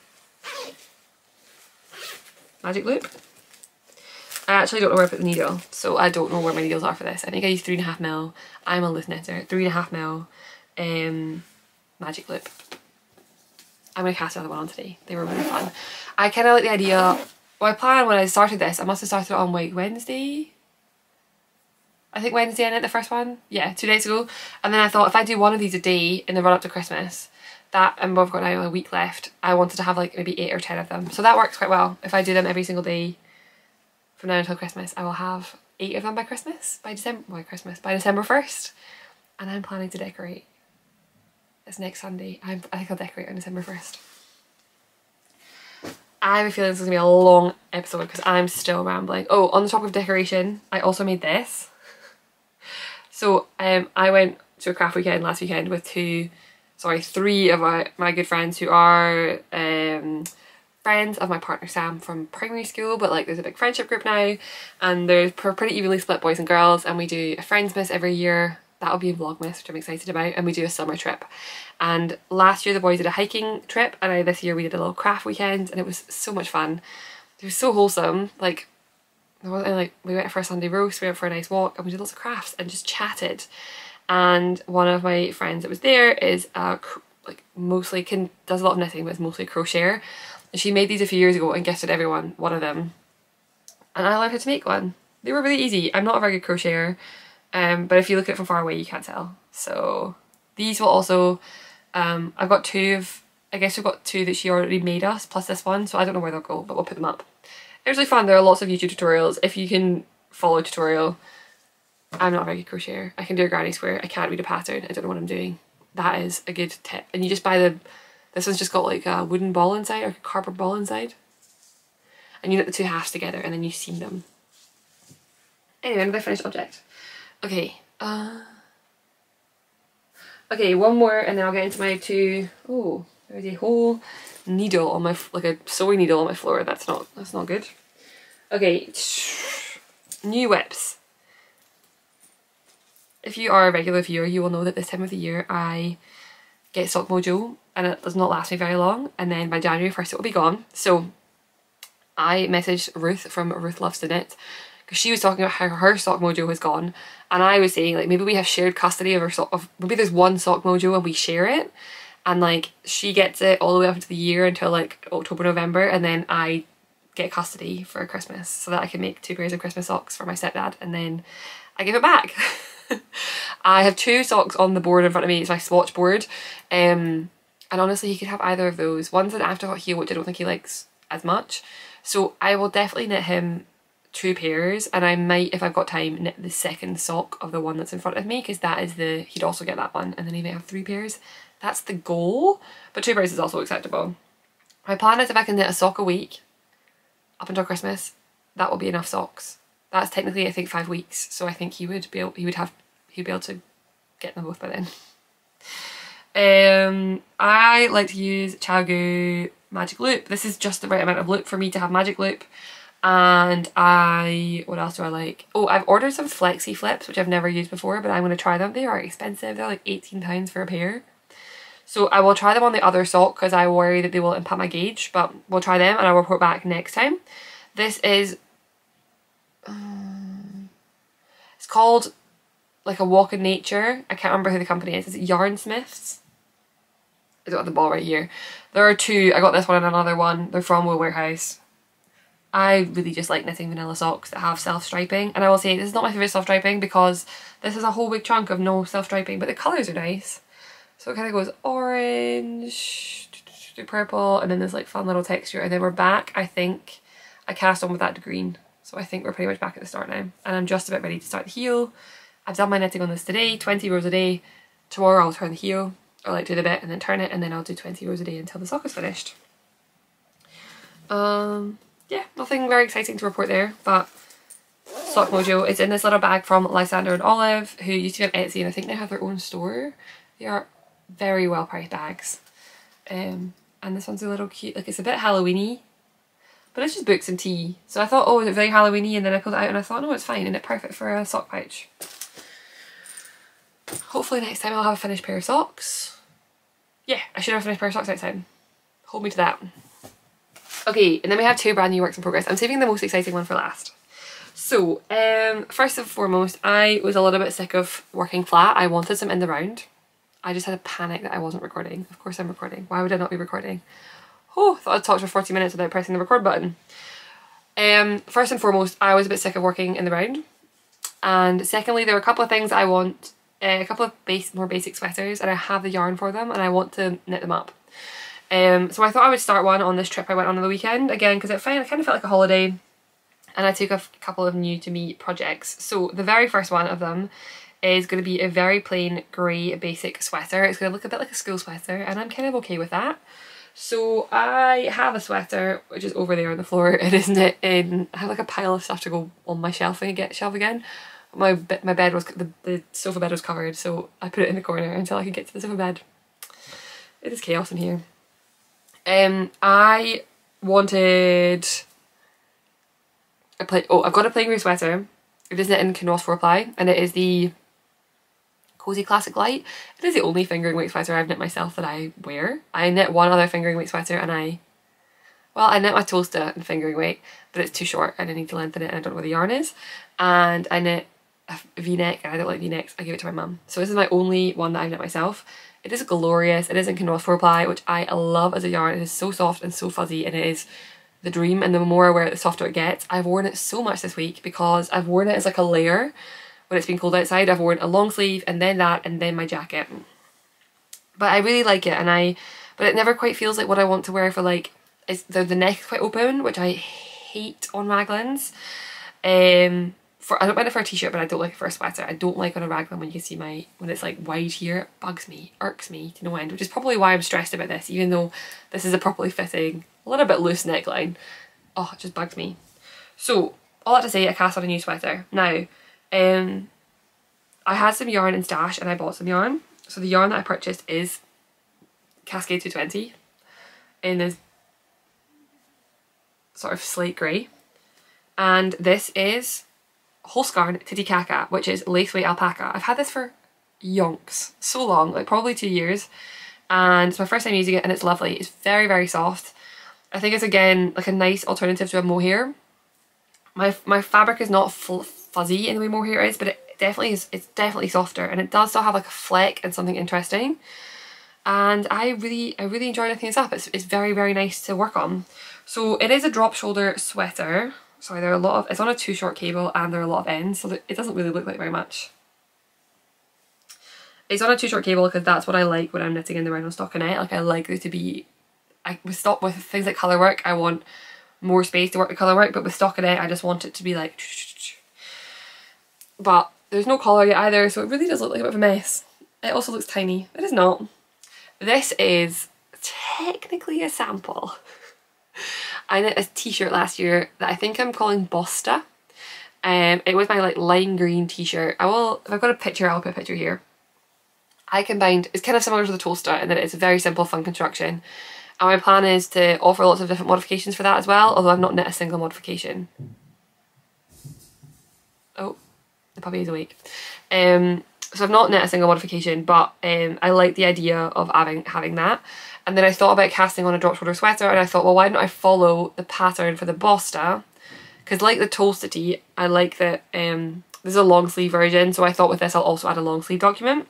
magic loop. I actually don't know where I put the needle, so I don't know where my needles are for this. I think I used 3.5mm. I'm a loose knitter. 3.5mm magic loop. I'm going to cast another one on today. They were really fun. I kind of like the idea, my plan when I started this, I must have started it on like Wednesday. I think Wednesday I knit the first one. Yeah, 2 days ago. And then I thought if I do one of these a day in the run up to Christmas, and we've got now a week left, I wanted to have like maybe 8 or 10 of them. So that works quite well. If I do them every single day from now until Christmas, I will have 8 of them by Christmas, by December 1st. And I'm planning to decorate this next Sunday. I think I'll decorate on December 1st. I have a feeling this is going to be a long episode because I'm still rambling. Oh, on the topic of decoration, I also made this. So I went to a craft weekend last weekend with 3 of my good friends who are friends friends of my partner Sam from primary school, but like there's a big friendship group now, and there's pretty evenly split boys and girls, and we do a friends miss every year. That'll be a vlogmas, which I'm excited about, and we do a summer trip. And last year the boys did a hiking trip, and this year we did a little craft weekend, and it was so much fun. It was so wholesome. Like, we went for a Sunday roast, we went for a nice walk, and we did lots of crafts and just chatted. And one of my friends that was there is mostly does a lot of knitting, but it's mostly crocheter. And she made these a few years ago and gifted everyone one of them. And I learned how to make one. They were really easy. I'm not a very good crocheter, but if you look at it from far away, you can't tell. So these will also, I've got two that she already made us, plus this one, so I don't know where they'll go, but we'll put them up. It was really fun. There are lots of YouTube tutorials. If you can follow a tutorial, I'm not a very good crocheter. I can do a granny square. I can't read a pattern. I don't know what I'm doing. That is a good tip. And you just buy this one's just got like a wooden ball inside, or a cardboard ball inside. And you knit the two halves together and then you seam them. Anyway, another finished object. Okay. Okay, one more and then I'll get into my two. Oh, there's a whole needle on my, like a sewing needle on my floor. That's not good. Okay, new whips. If you are a regular viewer, you will know that this time of the year I get Sock Mojo and it does not last me very long, and then by January 1st it will be gone. So I messaged Ruth from Ruth Loves to Knit, because she was talking about how her Sock Mojo has gone, and I was saying like maybe we have shared custody of maybe there's one Sock Mojo and we share it, and like she gets it all the way up into the year until like October, November, and then I get custody for Christmas so that I can make 2 pairs of Christmas socks for my stepdad, and then I give it back. I have 2 socks on the board in front of me. It's my swatch board, and honestly he could have either of those. One's an afterthought heel, which I don't think he likes as much, so I will definitely knit him 2 pairs, and I might, if I've got time, knit the second sock of the one that's in front of me, because that is he'd also get that one, and then he might have 3 pairs. That's the goal, but 2 pairs is also acceptable. My plan is if I can knit a sock a week up until Christmas, that will be enough socks. That's technically I think 5 weeks, so I think he'd be able to get them both by then. I like to use ChiaoGoo Magic Loop. This is just the right amount of loop for me to have Magic Loop. And what else do I like? Oh, I've ordered some flexi flips, which I've never used before, but I'm going to try them. They are expensive. They're like £18 for a pair. So I will try them on the other sock because I worry that they will impact my gauge, but we'll try them and I'll report back next time. This is, it's called like a walk in nature. I can't remember who the company is. Is it Yarn Smiths? I don't have the ball right here. There are 2. I got this one and another one. They're from Wool Warehouse. I really just like knitting vanilla socks that have self-striping, and I will say this is not my favourite self-striping because this is a whole big chunk of no self-striping, but the colours are nice. So it kind of goes orange to purple, and then there's like fun little texture, and then we're back. I think I cast on with that to green, so I think we're pretty much back at the start now, and I'm just about ready to start the heel. I've done my knitting on this today, 20 rows a day. Tomorrow I'll turn the heel, or like do the bit and then turn it, and then I'll do 20 rows a day until the sock is finished. Yeah, nothing very exciting to report there, but Sock Mojo is in this little bag from Lysander and Olive, who used to be on Etsy, and I think they have their own store. They are very well priced bags. And this one's a little cute, like it's a bit Halloween-y, but it's just books and tea. So I thought, oh, is it very Halloween-y? And then I pulled it out and I thought, no, it's fine, and it's perfect for a sock pouch. Hopefully next time I'll have a finished pair of socks. Yeah, I should have a finished pair of socks next time. Hold me to that. Okay, and then we have 2 brand new works in progress. I'm saving the most exciting one for last. So, first and foremost, I was a little bit sick of working flat. I wanted some in the round. I just had a panic that I wasn't recording. Of course I'm recording. Why would I not be recording? Oh, I thought I'd talked for 40 minutes without pressing the record button. First and foremost, I was a bit sick of working in the round. And secondly, there are a couple of things I want, a couple of more basic sweaters, and I have the yarn for them and I want to knit them up. So I thought I would start one on this trip I went on the weekend, again because it kind of felt like a holiday, and I took a couple of new to me projects. So the very first one of them is going to be a very plain grey basic sweater. It's going to look a bit like a school sweater, and I'm kind of okay with that. So I have a sweater which is over there on the floor. It is knit in, I have like a pile of stuff to go on my shelf again. My bed was, the sofa bed was covered, so I put it in the corner until I could get to the sofa bed. It is chaos in here. I wanted I've got a plain grey sweater. It is knit in Knit 4-ply, and it is the Cozy Classic Light. It is the only fingering weight sweater I've knit myself that I wear. I knit one other fingering weight sweater, and I knit my Toasta in fingering weight, but it's too short and I need to lengthen it and I don't know where the yarn is. And I knit a v-neck and I don't like v-necks. I give it to my mum. So this is my only one that I've knit myself. It is glorious. It is in Knit 4-ply, which I love as a yarn. It is so soft and so fuzzy, and it is the dream, and the more I wear it, the softer it gets. I've worn it so much this week because I've worn it as like a layer when it's been cold outside. I've worn a long sleeve and then that and then my jacket. But I really like it, but it never quite feels like what I want to wear for like, the neck is quite open, which I hate on raglans. I don't mind it for a t-shirt, but I don't like it for a sweater. I don't like on a raglan when you can see when it's like wide here. It bugs me, irks me to no end, which is probably why I'm stressed about this, even though this is a properly fitting, a little bit loose neckline. Oh, it just bugs me. So, all that to say, I cast on a new sweater. Now, I had some yarn in stash and I bought some yarn. So the yarn that I purchased is Cascade 220 in this sort of slate grey. And this is Holst garn Titicaca, which is lace weight alpaca. I've had this for yonks, so long, like probably 2 years, and it's my first time using it and it's lovely. It's very, very soft. I think it's again like a nice alternative to a mohair. My fabric is not fuzzy in the way mohair is, but it definitely is. It's definitely softer, and it does still have like a fleck and something interesting. And I really enjoy knitting this up. It's very, very nice to work on. So it is a drop shoulder sweater. Sorry, there are a lot of, it's on a 2 short cable and there are a lot of ends, so it doesn't really look like very much. It's on a 2 short cable because that's what I like when I'm knitting in the round stockinette. Like I like there to be, with things like colour work, I want more space to work the colour work, but with stockinette I just want it to be like, but there's no collar yet either, so it really does look like a bit of a mess. It also looks tiny. It is not. This is technically a sample. I knit a t-shirt last year that I think I'm calling Bosta. It was my like lime green t-shirt. If I've got a picture, I'll put a picture here. I combined, it's kind of similar to the Toasta in that it's a very simple, fun construction. And my plan is to offer lots of different modifications for that as well, although I've not knit a single modification. Oh, the puppy is awake. So I've not knit a single modification, but I like the idea of having that. And then I thought about casting on a drop shoulder sweater, and I thought, well, why don't I follow the pattern for the Bosta? Because like the Toasta tee, I like that this is a long sleeve version, so I thought with this I'll also add a long sleeve document.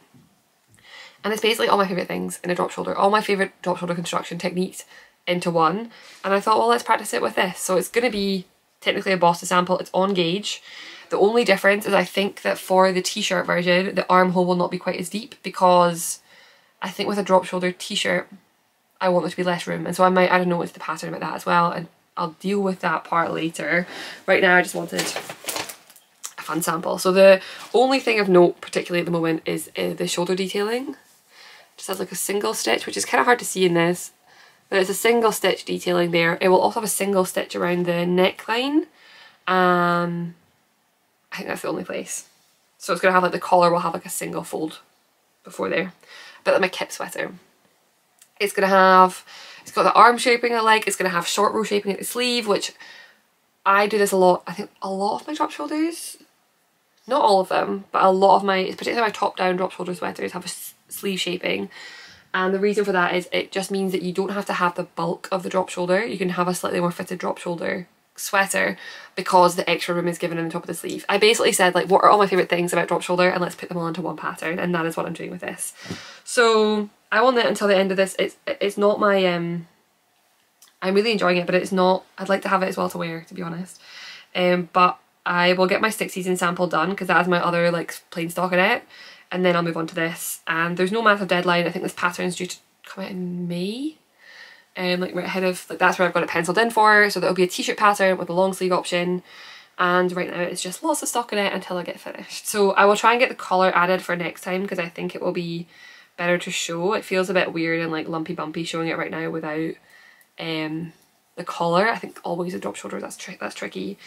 And it's basically all my favourite things in a drop shoulder, all my favourite drop shoulder construction techniques into one. And I thought, well, let's practice it with this. So it's going to be technically a Bosta sample. It's on gauge. The only difference is I think that for the t-shirt version, the armhole will not be quite as deep, because I think with a drop shoulder t-shirt, I want there to be less room. And so I might add a note into the pattern about that as well, and I'll deal with that part later. Right now I just wanted a fun sample. So the only thing of note particularly at the moment is the shoulder detailing. Just has like a single stitch, which is kind of hard to see in this, but it's a single stitch detailing there. It will also have a single stitch around the neckline. I think that's the only place. So it's going to have like the collar will have like a single fold before there. A bit like my kip sweater. It's got the arm shaping I like. It's going to have short row shaping at the sleeve, which I do this a lot. I think a lot of my drop shoulders, not all of them, but a lot of particularly my top down drop shoulder sweaters have a sleeve shaping. And the reason for that is it just means that you don't have to have the bulk of the drop shoulder. You can have a slightly more fitted drop shoulder sweater because the extra room is given in the top of the sleeve. I basically said like, what are all my favourite things about drop shoulder, and let's put them all into one pattern, and that is what I'm doing with this. So I will knit until the end of this. It's not my I'm really enjoying it, but it's not, I'd like to have it as well to wear, to be honest. But I will get my 6 season sample done because that is my other like plain stockinette, and then I'll move on to this. And there's no massive deadline. I think this pattern's due to come out in May. Like right ahead of, like that's where I've got it penciled in for, so that'll be a t-shirt pattern with a long sleeve option. And right now it's just lots of stockinette until I get finished. So I will try and get the collar added for next time because I think it will be better to show. It feels a bit weird and like lumpy bumpy showing it right now without the collar. I think always a drop shoulder, that's tricky.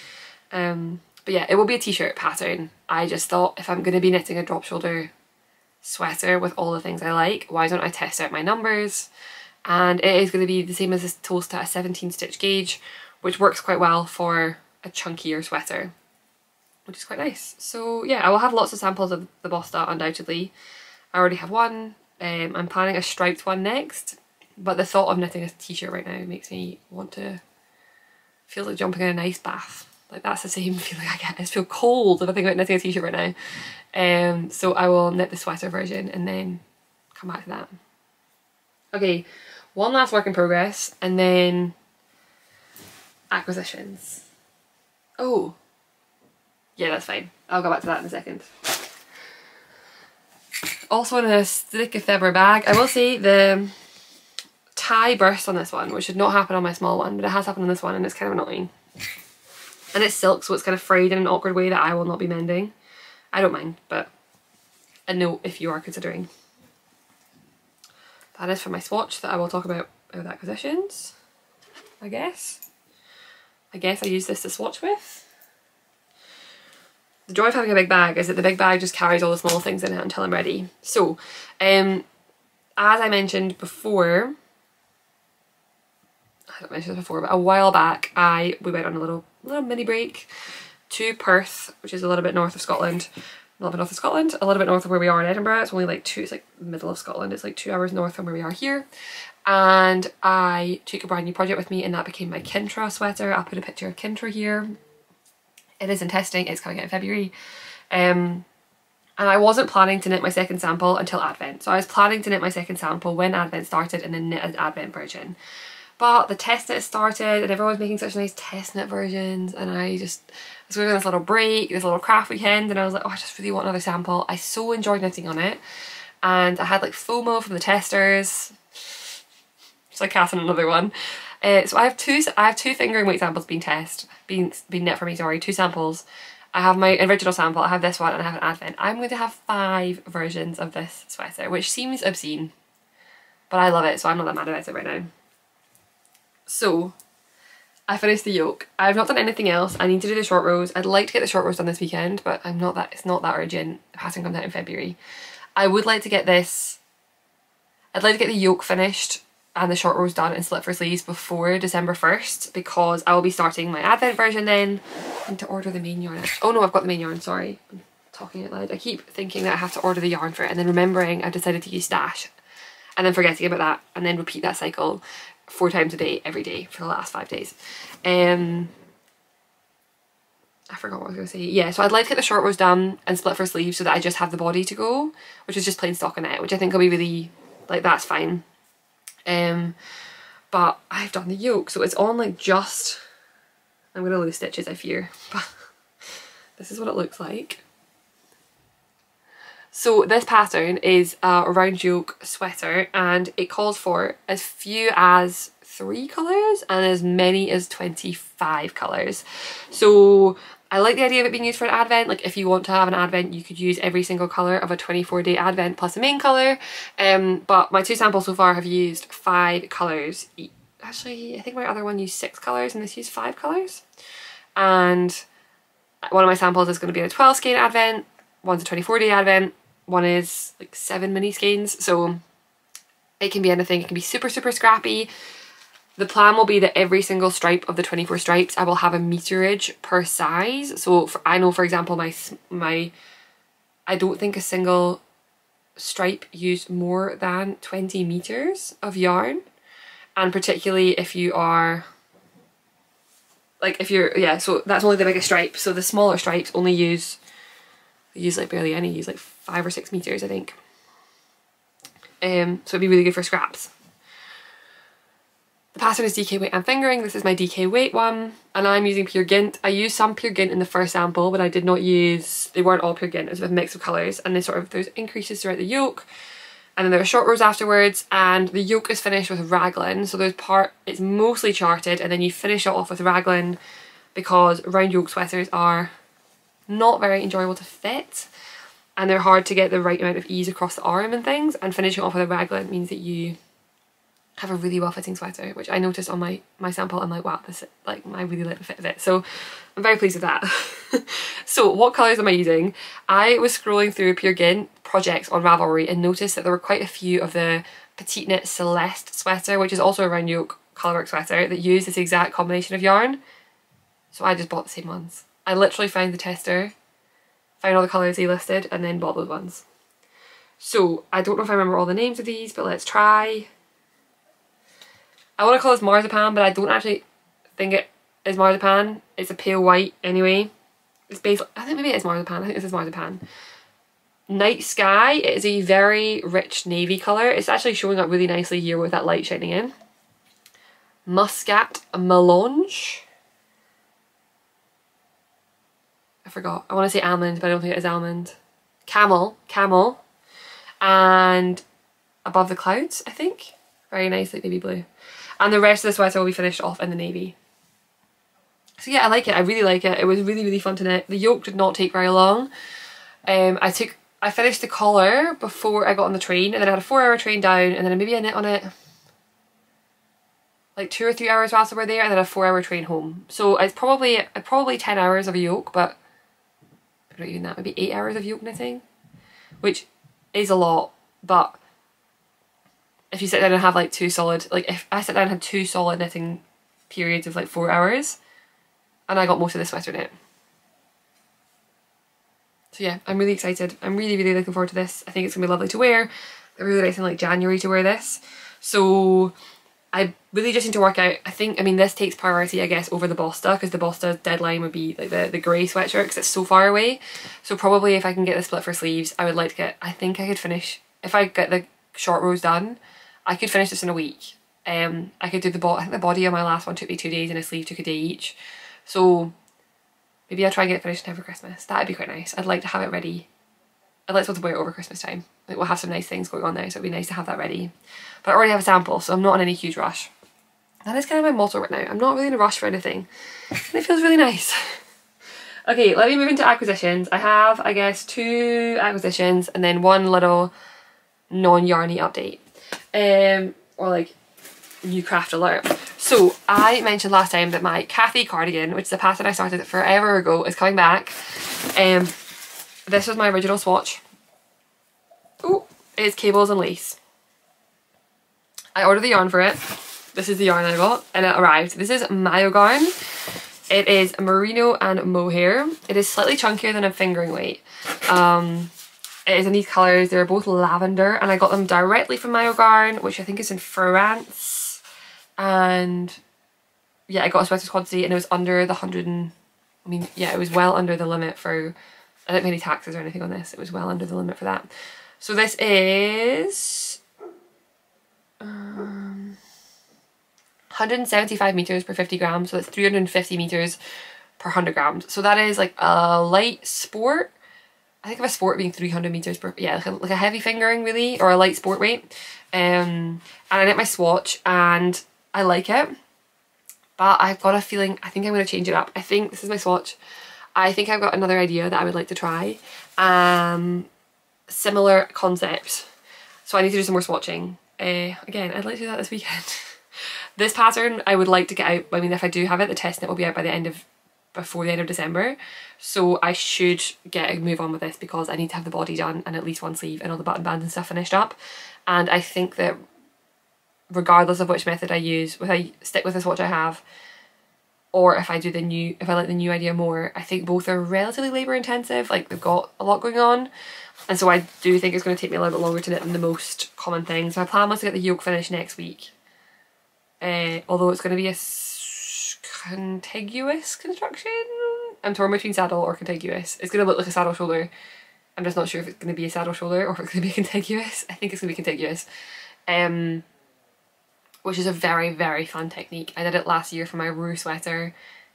But yeah, it will be a t-shirt pattern. I just thought if I'm going to be knitting a drop shoulder sweater with all the things I like, why don't I test out my numbers and it is going to be the same as this Toast at a 17 stitch gauge, which works quite well for a chunkier sweater, which is quite nice. So yeah, I will have lots of samples of the Bosta undoubtedly. I already have one. I'm planning a striped one next, but the thought of knitting a t-shirt right now makes me want to, feels like jumping in an ice bath. Like that's the same feeling I get. I just feel cold if I think about knitting a t-shirt right now. So I will knit the sweater version and then come back to that. Okay, one last work in progress and then acquisitions. Oh, yeah, that's fine. I'll go back to that in a second. Also in a Strikkefeber bag, I will say the tie burst on this one, which should not happen on my small one, but it has happened on this one and it's kind of annoying. And it's silk, so it's kind of frayed in an awkward way that I will not be mending. I don't mind, but a note if you are considering. That is for my swatch that I will talk about with acquisitions, I guess. I use this to swatch with. The joy of having a big bag is that the big bag just carries all the small things in it until I'm ready. So, as I mentioned before, I haven't mentioned this before, but a while back we went on a little mini break to Perth, which is a little bit north of Scotland. A little bit north of where we are in Edinburgh. It's only like it's like middle of Scotland. It's like 2 hours north from where we are here. And I took a brand new project with me and that became my Kintra sweater. I'll put a picture of Kintra here. It is in testing, it's coming out in February. And I wasn't planning to knit my second sample until Advent. So I was planning to knit my second sample when Advent started and then knit an Advent version. But the test knit started and everyone was making such nice test knit versions and I was going on this little break, this little craft weekend, and I was like, oh, I just really want another sample. I so enjoyed knitting on it. And I had like FOMO from the testers. So I cast on another one. So I have two fingering weight samples being knit for me, sorry, 2 samples. I have my original sample, I have this one, and I have an Advent. I'm going to have 5 versions of this sweater, which seems obscene, but I love it, so I'm not that mad about it right now. So, I finished the yoke. I've not done anything else. I need to do the short rows. I'd like to get the short rows done this weekend, but it's not that urgent. The pattern comes out in February. I would like to get this, I'd like to get the yoke finished and the short rows done and slit for sleeves before December 1st because I will be starting my Advent version then. I need to order the main yarn. Oh no, I've got the main yarn, sorry. I'm talking out loud. I keep thinking that I have to order the yarn for it and then remembering I've decided to use Stash and then forgetting about that and then repeat that cycle 4 times a day, every day for the last 5 days. I forgot what I was going to say. Yeah, so I'd like to get the short rows done and split for sleeves so that I just have the body to go, which is just plain stockinette, which I think will be really, like, that's fine. But I've done the yoke, so it's on like just, I'm going to lose stitches I fear, but this is what it looks like. So this pattern is a round yoke sweater and it calls for as few as 3 colours and as many as 25 colours. So I like the idea of it being used for an Advent. Like if you want to have an Advent, you could use every single colour of a 24-day Advent plus a main colour. But my 2 samples so far have used 5 colours. Actually, I think my other one used 6 colours and this used 5 colours. And one of my samples is going to be a 12 skein Advent, one's a 24-day Advent, one is like 7 mini skeins. So it can be anything. It can be super, super scrappy. The plan will be that every single stripe of the 24 stripes I will have a meterage per size. So I know, for example, I don't think a single stripe used more than 20 meters of yarn. And particularly if you are, like if you're, yeah, so that's only the biggest stripe. So the smaller stripes only use like barely any, use like 5 or 6 meters, I think. So it'd be really good for scraps. The pattern is DK weight and fingering. This is my DK weight one and I'm using pure Gynt. I used some pure Gynt in the first sample, but I did not use, they weren't all pure Gynt, it was a mix of colours and they there's increases throughout the yoke and then there are short rows afterwards and the yoke is finished with raglan. So it's mostly charted and then you finish it off with raglan because round yoke sweaters are not very enjoyable to fit and they're hard to get the right amount of ease across the arm and things, and finishing off with a raglan means that you have a really well fitting sweater, which I noticed on my sample. I'm like, wow, this, like, I really like the fit of it, so I'm very pleased with that. So what colours am I using? I was scrolling through pure Gynt projects on Ravelry and noticed that there were quite a few of the Petite Knit Celeste sweater, which is also a round yoke colourwork sweater that used this exact combination of yarn. So I just bought the same ones. I literally found the tester, found all the colours they listed, and then bought those ones. So I don't know if I remember all the names of these, but let's try. I want to call this marzipan, but I don't actually think it is marzipan. It's a pale white anyway. It's basically, I think maybe it is marzipan. I think this is marzipan. Night Sky. It is a very rich navy colour. It's actually showing up really nicely here with that light shining in. Muscat Melange. I forgot. I want to say almond, but I don't think it is almond. Camel. And Above the Clouds, I think. Very nice, like baby blue. And the rest of the sweater will be finished off in the navy. So yeah, I like it. I really like it. It was really, really fun to knit. The yoke did not take very long. I finished the collar before I got on the train, and then I had a 4-hour train down, and then maybe I knit on it like 2 or 3 hours whilst we were there, and then a 4-hour train home. So it's probably 10 hours of a yoke, but not even that, maybe 8 hours of yoke knitting, which is a lot. But if you sit down and have like if I sit down and had 2 solid knitting periods of like 4 hours, and I got most of the sweater knit. So yeah, I'm really excited. I'm really, really looking forward to this. I think it's gonna be lovely to wear. I'm really nice in like January to wear this. So I really just need to work out, this takes priority I guess over the Bosta, because the Bosta deadline would be like the grey sweatshirt because it's so far away. So probably if I can get the split for sleeves, I would like to get, I think I could finish, if I get the short rows done, I could finish this in a week. I could do I think the body on my last one took me 2 days and a sleeve took a day each. So maybe I'll try and get it finished in time for Christmas. That'd be quite nice. I'd like to have it ready. I'd like to be able to wear it over Christmas time. Like we'll have some nice things going on there, so it'd be nice to have that ready. But I already have a sample, so I'm not in any huge rush. That is kind of my motto right now. I'm not really in a rush for anything. And it feels really nice. Okay, let me move into acquisitions. I have, I guess, 2 acquisitions and then 1 little non-yarny update. Or like new craft alert. So I mentioned last time that my Cathy cardigan, which is a pattern I started forever ago, is coming back. This was my original swatch. Oh, it's cables and lace. I ordered the yarn for it. This is the yarn I got and it arrived. This is Majo yarn. It is merino and mohair. It is slightly chunkier than a fingering weight. It is in these colours. They're both lavender and I got them directly from Majo yarn, which I think is in France. And yeah, I got a sweater quantity and it was under the 100 and, it was well under the limit for, I didn't pay any taxes or anything on this. It was well under the limit for that. So this is 175 meters per 50 grams, so that's 350 meters per 100 grams. So that is like a light sport. I think of a sport being 300 meters per, yeah, like a heavy fingering really, or a light sport weight. And I knit my swatch and I like it, but I've got a feeling, I think I'm going to change it up. I think this is my swatch. I think I've got another idea that I would like to try. Similar concept. So I need to do some more swatching. Again, I'd like to do that this weekend. This pattern I would like to get out, if I do have it, the test knit will be out before the end of December. So I should get a move on with this because I need to have the body done and at least 1 sleeve and all the button bands and stuff finished up. And I think that regardless of which method I use, if I stick with the swatch I have, or if I like the new idea more, I think both are relatively labour intensive, like they've got a lot going on. And so I do think it's going to take me a little bit longer to knit than the most common things. My plan was to get the yoke finished next week. Although it's going to be a contiguous construction. I'm torn between saddle or contiguous. It's going to look like a saddle shoulder. I'm just not sure if it's going to be a saddle shoulder or if it's going to be contiguous. I think it's going to be contiguous. Which is a very, very fun technique. I did it last year for my Rue sweater.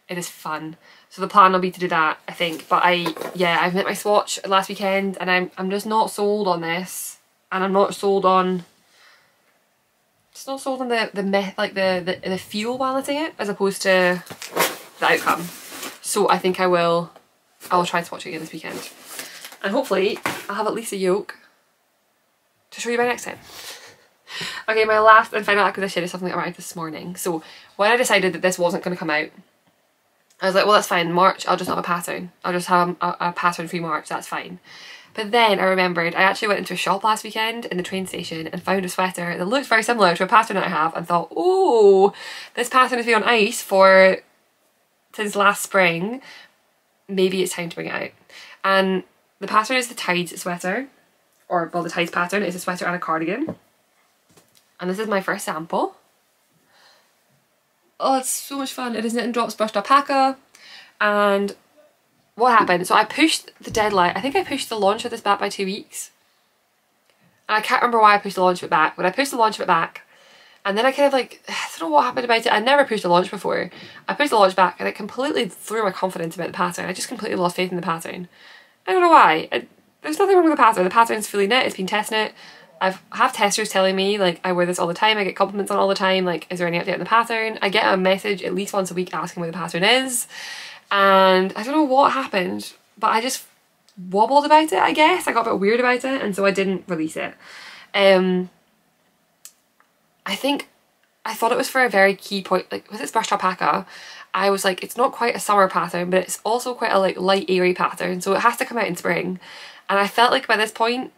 It is fun. So the plan will be to do that, I think. But I've knit my swatch last weekend and I'm just not sold on this. And I'm not sold on, just not sold on the feel while knitting it as opposed to the outcome. So I think I will try and swatch it again this weekend. And hopefully I'll have at least a yoke to show you by next time. Okay, my last and final acquisition is something that arrived this morning. So when I decided that this wasn't going to come out, I was like, well, that's fine. March, I'll just not have a pattern. I'll just have a pattern free March. That's fine. But then I remembered I actually went into a shop last weekend in the train station and found a sweater that looked very similar to a pattern that I have, and thought, oh, this pattern has been on ice since last spring. Maybe it's time to bring it out. And the pattern is the Tides sweater, or well, the Tides pattern is a sweater and a cardigan. And this is my first sample. Oh, it's so much fun. It is Knit and Drops brushed alpaca. And what happened? So I pushed the deadline. I think I pushed the launch of this back by 2 weeks. And I can't remember why I pushed the launch of it back, but I pushed the launch of it back. And then I kind of like, I don't know what happened about it. I never pushed the launch before. I pushed the launch back and it completely threw my confidence about the pattern. I just completely lost faith in the pattern. I don't know why. There's nothing wrong with the pattern. The pattern's fully knit. It's been testing it. I have testers telling me, like, I wear this all the time. I get compliments on it all the time. Like, is there any update on the pattern? I get a message at least once a week asking where the pattern is. And I don't know what happened, but I just wobbled about it, I guess. I got a bit weird about it, and so I didn't release it. I thought it was for a very key point. Like, with its brushed alpaca, I was like, it's not quite a summer pattern, but it's also quite a like light, airy pattern, so it has to come out in spring. And I felt like by this point,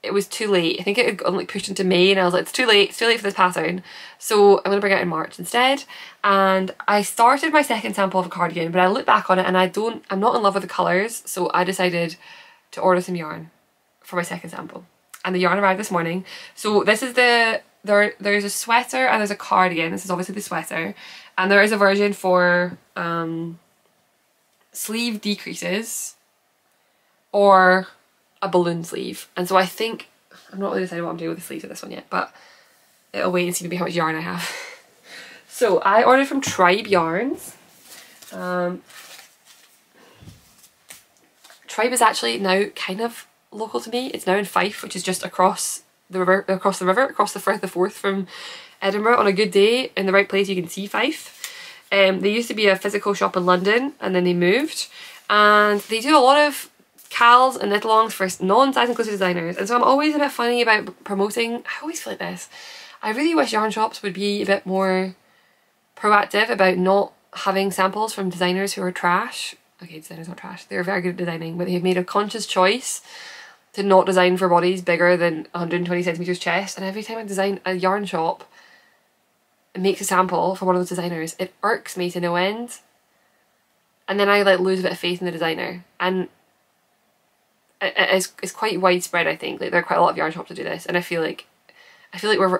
it was too late. I think it had gotten like pushed into May, and I was like, it's too late for this pattern. So I'm gonna bring it out in March instead. And I started my second sample of a cardigan, but I looked back on it and I'm not in love with the colours, so I decided to order some yarn for my second sample. And the yarn arrived this morning. So this is there's a sweater and there's a cardigan. This is obviously the sweater. And there is a version for sleeve decreases or a balloon sleeve. And so I think, I'm not really decided what I'm doing with the sleeves of this one yet, but it'll wait and see maybe how much yarn I have. So I ordered from Tribe Yarns. Tribe is actually now kind of local to me. It's now in Fife, which is just across the river, across the Firth of Forth from Edinburgh. On a good day, in the right place, you can see Fife. They used to be a physical shop in London, and then they moved. And they do a lot of cals and knit-alongs for non-size inclusive designers, and so I'm always a bit funny about promoting. I always feel like this. I really wish yarn shops would be a bit more proactive about not having samples from designers who are trash. Okay, designers aren't trash, they're very good at designing, but they have made a conscious choice to not design for bodies bigger than 120 centimetres chest, and every time I design a yarn shop and makes a sample for one of those designers, it irks me to no end. And then I like lose a bit of faith in the designer. And it's quite widespread, I think. Like, there are quite a lot of yarn shops that do this, and I feel like I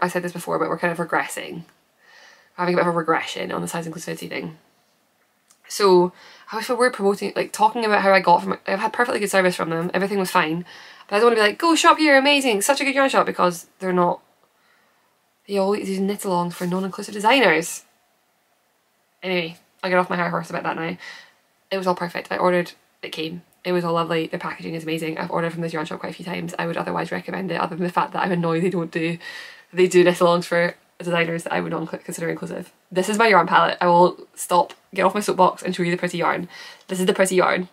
said this before, but we're kind of regressing. We're having a bit of a regression on the size inclusivity thing. So I wish we were promoting, like, talking about how I got from, I've had perfectly good service from them, everything was fine, but I don't want to be like, go shop here, amazing, such a good yarn shop, because they're not. They always use knit-alongs for non-inclusive designers. Anyway, I'll get off my high horse about that now. It was all perfect. I ordered, it came. It was all lovely. Their packaging is amazing. I've ordered from this yarn shop quite a few times. I would otherwise recommend it, other than the fact that I'm annoyed they do knit-alongs for designers that I would not consider inclusive. This is my yarn palette. I will get off my soapbox and show you the pretty yarn. This is the pretty yarn.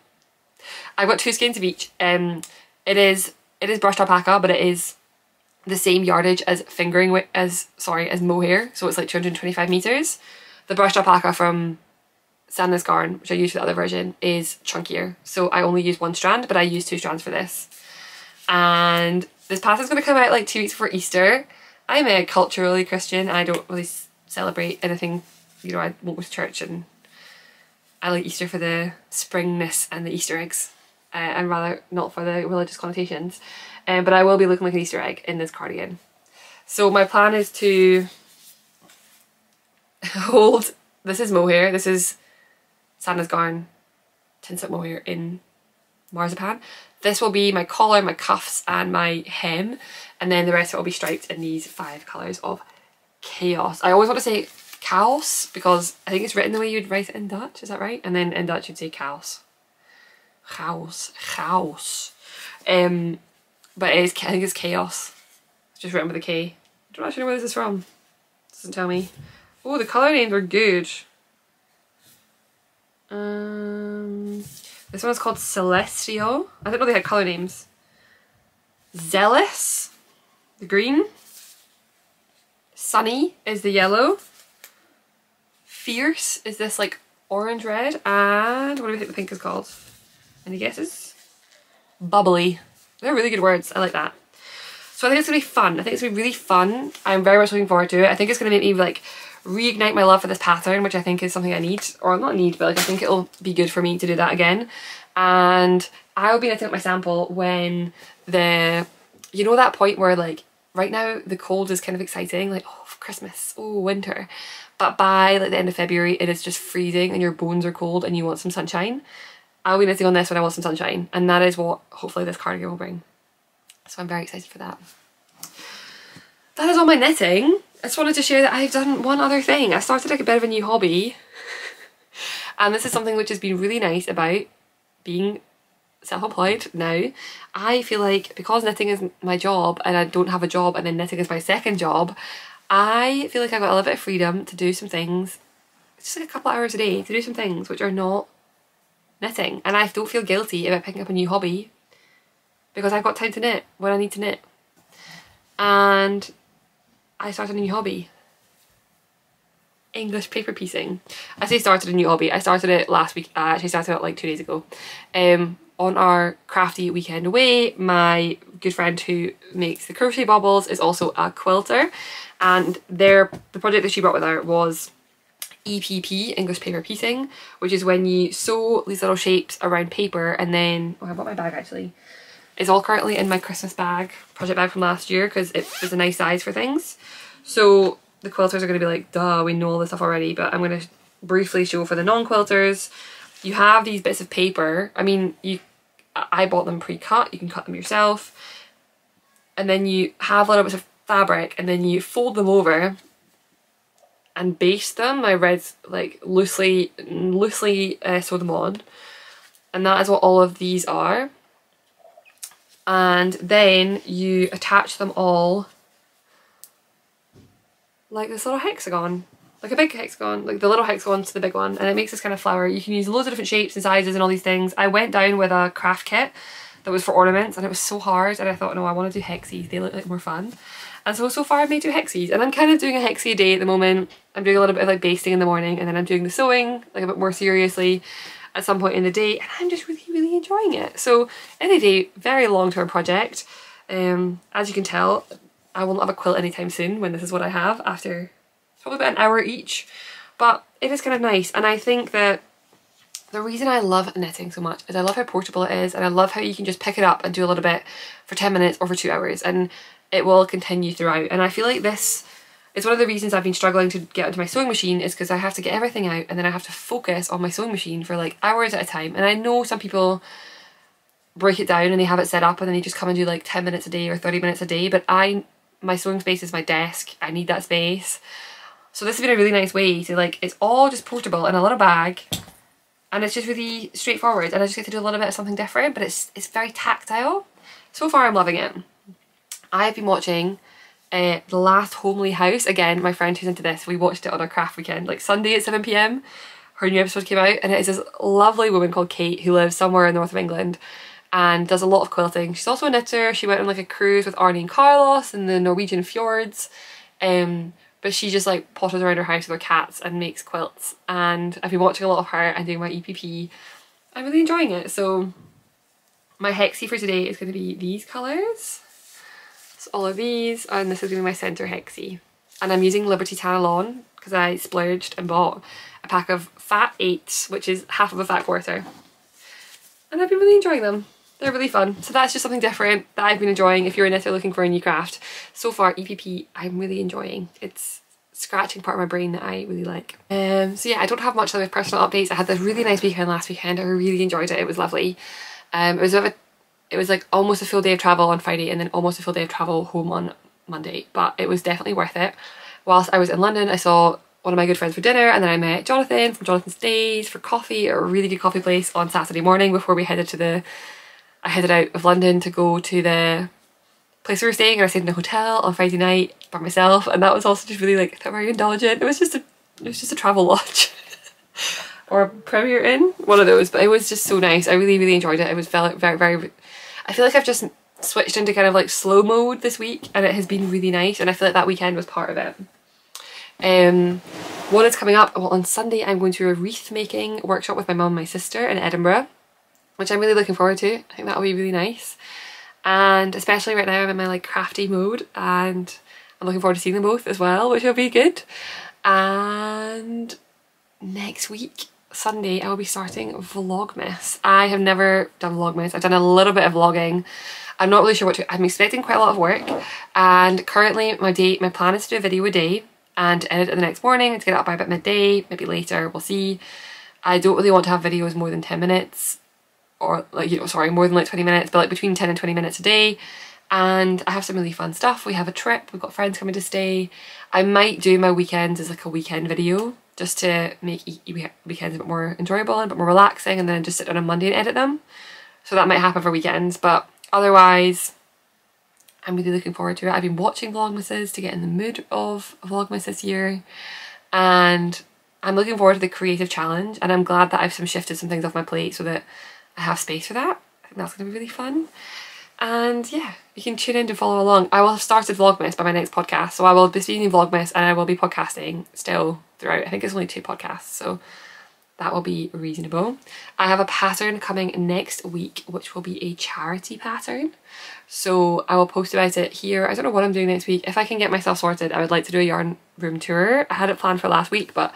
I've got two skeins of each. It is brushed alpaca, but it is the same yardage as Mohair, so it's like 225 meters. The brushed alpaca from Sandnes Garn, which I use for the other version, is chunkier, so I only use one strand, but I use 2 strands for this. And this pattern's going to come out like 2 weeks before Easter. I'm a culturally Christian, and I don't really celebrate anything, you know, I won't go to church, and I like Easter for the springness and the Easter eggs, and rather not for the religious connotations. But I will be looking like an Easter egg in this cardigan. So my plan is to hold, this is Mohair, this is Sandnes Garn, Tinset Mohair in marzipan. This will be my collar, my cuffs and my hem, and then the rest of it will be striped in these 5 colours of chaos. I always want to say Kaos because I think it's written the way you'd write it in Dutch, is that right? And then in Dutch you'd say Chaos. Chaos. But I think it's chaos. It's just written with a K. I don't actually know where this is from. It doesn't tell me. Oh, the colour names are good. This one is called Celestial. I didn't know they had colour names. Zealous, the green. Sunny is the yellow. Fierce is this like orange red. And what do we think the pink is called? Any guesses? Bubbly They're really good words. I like that. So I think it's going to be fun. I think it's going to be really fun. I'm very much looking forward to it. I think it's going to make me like reignite my love for this pattern, which I think is something I need, or not need, but like I think it'll be good for me to do that again. And I'll be knitting up my sample when you know that point where like right now the cold is kind of exciting, like oh Christmas, oh winter, but by like the end of February it is just freezing and your bones are cold and you want some sunshine. I'll be knitting on this when I want some sunshine, and that is what hopefully this cardigan will bring. So I'm very excited for that. That is all my knitting. I just wanted to share that I've done one other thing. I started like a bit of a new hobby and this is something which has been really nice about being self-employed now. I feel like because knitting is my job and I don't have a job and then knitting is my second job, I feel like I've got a little bit of freedom to do some things, just like a couple of hours a day, to do some things which are not knitting, and I don't feel guilty about picking up a new hobby because I've got time to knit when I need to knit. And I started a new hobby. English paper piecing. I say started a new hobby. I started it last week. I actually started it like 2 days ago. On our crafty weekend away, my good friend who makes the crochet baubles is also a quilter, and the project that she brought with her was EPP, English paper piecing, which is when you sew these little shapes around paper and then, oh I bought my bag actually. It's all currently in my Christmas bag, project bag from last year, because it was a nice size for things. So the quilters are going to be like, duh, we know all this stuff already, but I'm going to briefly show for the non-quilters. You have these bits of paper. I mean, I bought them pre-cut, you can cut them yourself. And then you have little bits of fabric and then you fold them over and baste them. I read like loosely sew them on. And that is what all of these are. And then you attach them all like this little hexagon, like a big hexagon, like the little hexagon to the big one, and it makes this kind of flower. You can use loads of different shapes and sizes and all these things. I went down with a craft kit that was for ornaments and it was so hard, and I thought, no, I want to do hexies, they look like more fun. And so far I've made 2 hexies, and I'm kind of doing a hexie a day at the moment. I'm doing a little bit of like basting in the morning, and then I'm doing the sewing like a bit more seriously at some point in the day, and I'm just really enjoying it. So any day, very long-term project. As you can tell, I will not have a quilt anytime soon when this is what I have after probably about an hour each, but it is kind of nice. And I think that the reason I love knitting so much is I love how portable it is, and I love how you can just pick it up and do a little bit for 10 minutes or for 2 hours and it will continue throughout. And I feel like this is one of the reasons I've been struggling to get onto my sewing machine, is because I have to get everything out and then I have to focus on my sewing machine for like hours at a time. And I know some people break it down and they have it set up and then they just come and do like 10 minutes a day or 30 minutes a day, but my sewing space is my desk. I need that space. So this has been a really nice way to like, it's all just portable in a little bag and it's just really straightforward, and I just get to do a little bit of something different, but it's very tactile. So far I'm loving it. I've been watching The Last Homely House. Again, my friend who's into this, we watched it on our craft weekend, like Sunday at 7 PM. Her new episode came out, and it is this lovely woman called Kate who lives somewhere in the north of England and does a lot of quilting. She's also a knitter. She went on like a cruise with Arnie and Carlos in the Norwegian fjords. But she just like potters around her house with her cats and makes quilts. And I've been watching a lot of her and doing my EPP. I'm really enjoying it. So my hexie for today is going to be these colours. So all of these, and this is going to be my centre hexie. And I'm using Liberty Tanalon because I splurged and bought a pack of Fat 8s, which is half of a fat quarter. And I've been really enjoying them. They're really fun. So that's just something different that I've been enjoying if you're a knitter looking for a new craft. So far, EPP, I'm really enjoying. It's scratching part of my brain that I really like. So yeah, I don't have much of personal updates. I had this really nice weekend last weekend. I really enjoyed it. It was lovely. It was like almost a full day of travel on Friday and then almost a full day of travel home on Monday. But it was definitely worth it. Whilst I was in London, I saw one of my good friends for dinner, and then I met Jonathan from Jonathan's Days for coffee at a really good coffee place on Saturday morning before we headed to I headed out of London to go to the place we were staying, and I stayed in a hotel on Friday night by myself, and that was also just really like very indulgent. It was just a travel lodge or a Premier Inn, one of those, but it was just so nice. I really enjoyed it. It was very I feel like I've just switched into kind of like slow mode this week, and it has been really nice, and I feel like that weekend was part of it. What is coming up? Well, on Sunday I'm going to a wreath making workshop with my mum and my sister in Edinburgh, which I'm really looking forward to. I think that'll be really nice. and especially right now I'm in my like crafty mode, and I'm looking forward to seeing them both as well, which will be good. And next week, Sunday, I will be starting Vlogmas. I have never done Vlogmas. I've done a little bit of vlogging. I'm not really sure what to, I'm expecting quite a lot of work, and currently my plan is to do a video a day and edit it the next morning and to get it up by about midday, maybe later, we'll see. I don't really want to have videos more than 10 minutes, or like, you know, sorry, more than like 20 minutes, but like between 10 and 20 minutes a day. And I have some really fun stuff. We have a trip, we've got friends coming to stay. I might do my weekends as like a weekend video, just to make weekends a bit more enjoyable and a bit more relaxing, and then just sit down on Monday and edit them. So that might happen for weekends, but otherwise I'm really looking forward to it. I've been watching Vlogmases to get in the mood of Vlogmas this year, and I'm looking forward to the creative challenge, and I'm glad that I've shifted some things off my plate so that I have space for that. I think that's going to be really fun. And yeah, you can tune in to follow along. I will have started Vlogmas by my next podcast, so I will be speaking Vlogmas and I will be podcasting still throughout. I think it's only 2 podcasts, so that will be reasonable. I have a pattern coming next week, which will be a charity pattern. So I will post about it here. I don't know what I'm doing next week. If I can get myself sorted, I would like to do a yarn room tour. I had it planned for last week, but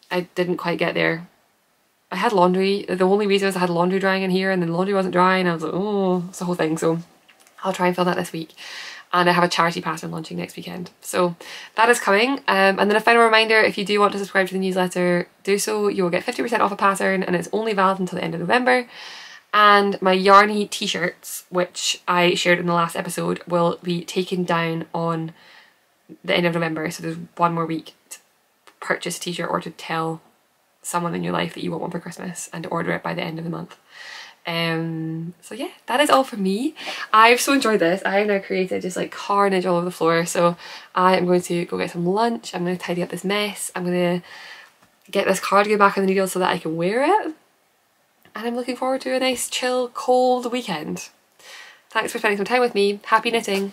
I didn't quite get there. I had laundry. The only reason was I had laundry drying in here, and then the laundry wasn't drying. I was like, oh, it's the whole thing. So I'll try and film that this week. And I have a charity pattern launching next weekend. So that is coming. And then a final reminder, if you do want to subscribe to the newsletter, do so. You will get 50% off a pattern, and it's only valid until the end of November. And my Yarny t-shirts, which I shared in the last episode, will be taken down on the end of November. So there's one more week to purchase a t-shirt or to tell someone in your life that you want one for Christmas and to order it by the end of the month. So yeah, that is all from me. I've so enjoyed this. I have now created just like carnage all over the floor, so I am going to go get some lunch. I'm going to tidy up this mess. I'm going to get this cardigan back on the needle so that I can wear it, and I'm looking forward to a nice chill cold weekend. Thanks for spending some time with me. Happy knitting.